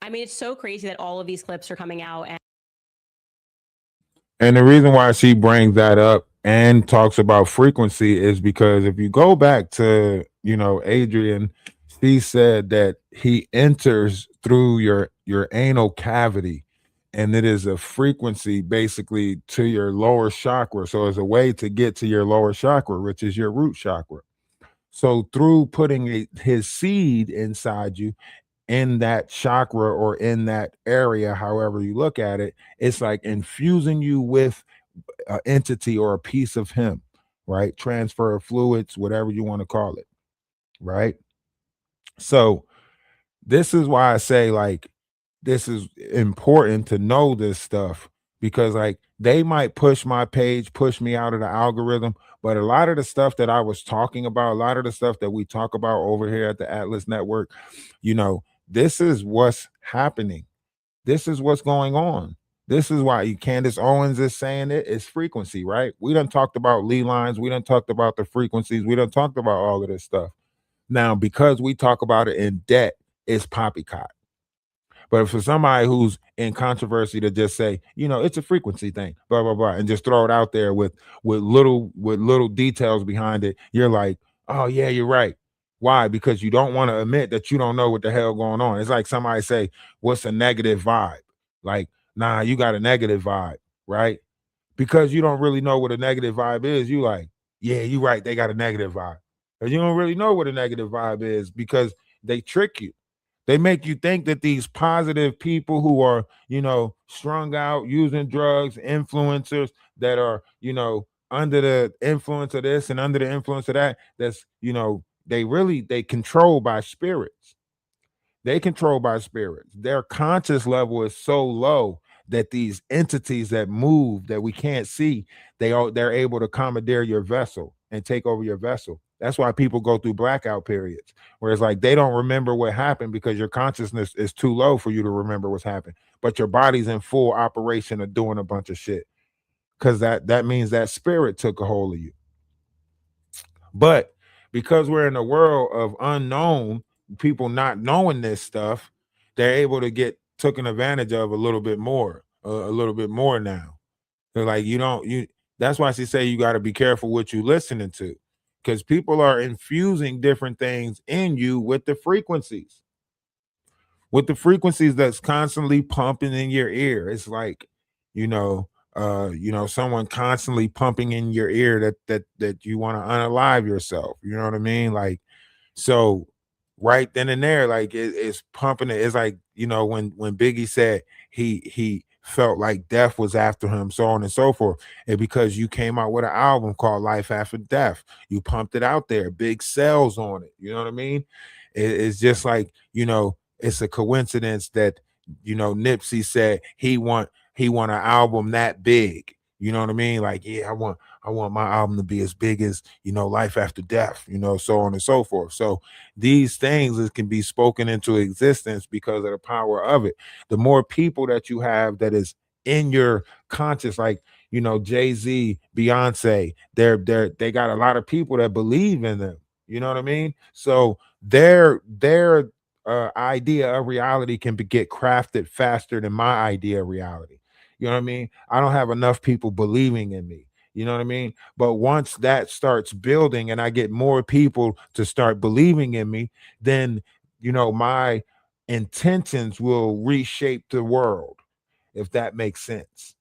I mean, it's so crazy that all of these clips are coming out. And the reason why she brings that up and talks about frequency is because if you go back to, Adrian, she said that he enters through your anal cavity, and it is a frequency basically to your lower chakra. So it's a way to get to your lower chakra, which is your root chakra. So through putting his seed inside you in that chakra or in that area, however you look at it, it's like infusing you with an entity or a piece of him, right? Transfer of fluids, whatever you want to call it, right? So this is why I say, like, this is important to know this stuff, because like they might push my page, push me out of the algorithm, but a lot of the stuff that I was talking about, a lot of the stuff that we talk about over here at the Atlas Network, this is what's happening. This is what's going on. This is why Candace Owens is saying it. It's frequency, right? We done talked about Lee lines. We done talked about the frequencies. We done talked about all of this stuff. Now, because we talk about it in depth, it's poppycock. But for somebody who's in controversy to just say, it's a frequency thing, blah blah blah, and just throw it out there with little details behind it, you're like, oh yeah, you're right. Why? Because you don't want to admit that you don't know what the hell going on. It's like somebody say, what's a negative vibe? Like, nah, you got a negative vibe, right? Because you don't really know what a negative vibe is. You like, yeah, you're right. They got a negative vibe. But you don't really know what a negative vibe is because they trick you. They make you think that these positive people who are, strung out, using drugs, influencers that are, under the influence of this and under the influence of that, that's, they control by spirits. They control by spirits. Their conscious level is so low that these entities that move that we can't see, they're able to commandeer your vessel and take over your vessel. That's why people go through blackout periods, where it's like they don't remember what happened because your consciousness is too low for you to remember what's happened, but your body's in full operation of doing a bunch of shit because that means that spirit took a hold of you. But because we're in a world of unknown, people not knowing this stuff, they're able to get taken advantage of a little bit more now. They're like, that's why she say you got to be careful what you listening to, because people are infusing different things in you with the frequencies that's constantly pumping in your ear. It's like, someone constantly pumping in your ear that you want to unalive yourself. You know what I mean? Like, so right then and there, like it's pumping it. It's like, when Biggie said he felt like death was after him, so on and so forth. And because you came out with an album called Life After Death, you pumped it out there, big sales on it. You know what I mean? It's just like, it's a coincidence that, Nipsey said he want an album that big. You know what I mean? Like, yeah, I want my album to be as big as, Life After Death, so on and so forth. So these things can be spoken into existence because of the power of it. The more people that you have that is in your conscious, like, Jay-Z, Beyonce, they got a lot of people that believe in them. You know what I mean? So their idea of reality can get crafted faster than my idea of reality. You know what I mean? I don't have enough people believing in me. You know what I mean? But once that starts building and I get more people to start believing in me, then, my intentions will reshape the world, if that makes sense.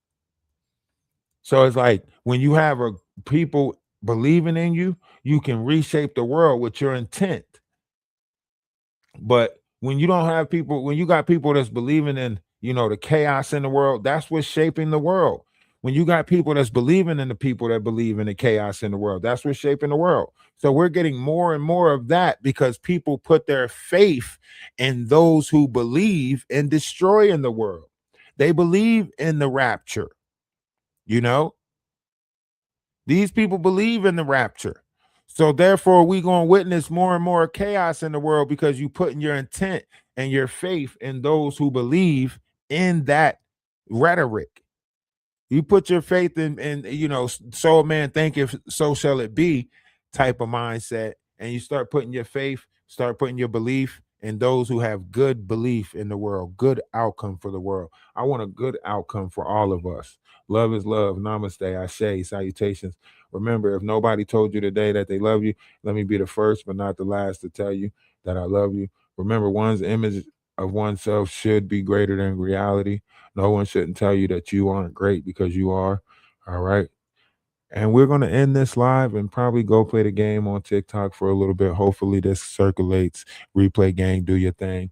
So it's like when you have people believing in you, you can reshape the world with your intent. But when you don't have people, when you got people that's believing in, the chaos in the world, that's what's shaping the world. When you got people that's believing in the people that believe in the chaos in the world, that's what's shaping the world. So we're getting more and more of that because people put their faith in those who believe in destroying the world. They believe in the rapture. These people believe in the rapture. So therefore, we're going to witness more and more chaos in the world because you putting your intent and your faith in those who believe in that rhetoric. You put your faith in, so a man thinketh, so shall it be type of mindset. And you start putting your faith, start putting your belief in those who have good belief in the world, good outcome for the world. I want a good outcome for all of us. Love is love. Namaste. Ashe. Salutations. Remember, if nobody told you today that they love you, let me be the first but not the last to tell you that I love you. Remember, one's image of oneself should be greater than reality. No one shouldn't tell you that you aren't great because you are. All right. And we're going to end this live and probably go play the game on TikTok for a little bit. Hopefully this circulates. Replay gang, do your thing.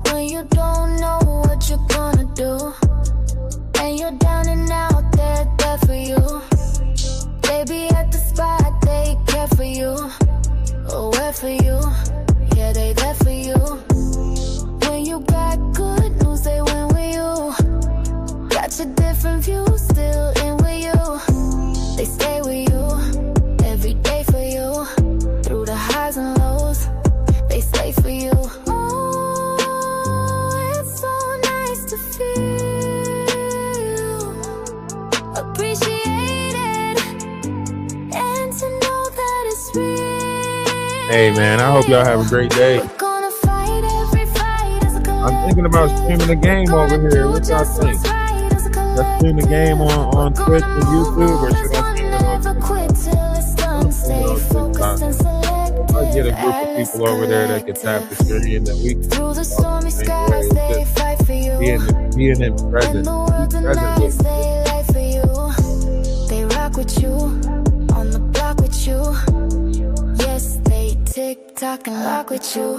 When you don't know what you're gonna do, and you're down and out, they're there for you. They be at the spot, they care for you, or wait for you. Yeah, they there for you. When you got good news, they went with you. Hey, man, I hope y'all have a great day. We're gonna fight every fight as a collective. I'm thinking about streaming the game over here. What y'all think? Let's stream the game on Twitch and YouTube, or should I stream it on Twitch? I'll get a group of people over there that can tap the screen that we can Through the stormy same skies, way. they fight for you. Being in present. And the world Be present denies with they lie for you. They rock with you, on the block with you. Yes, they tick tock and lock with you.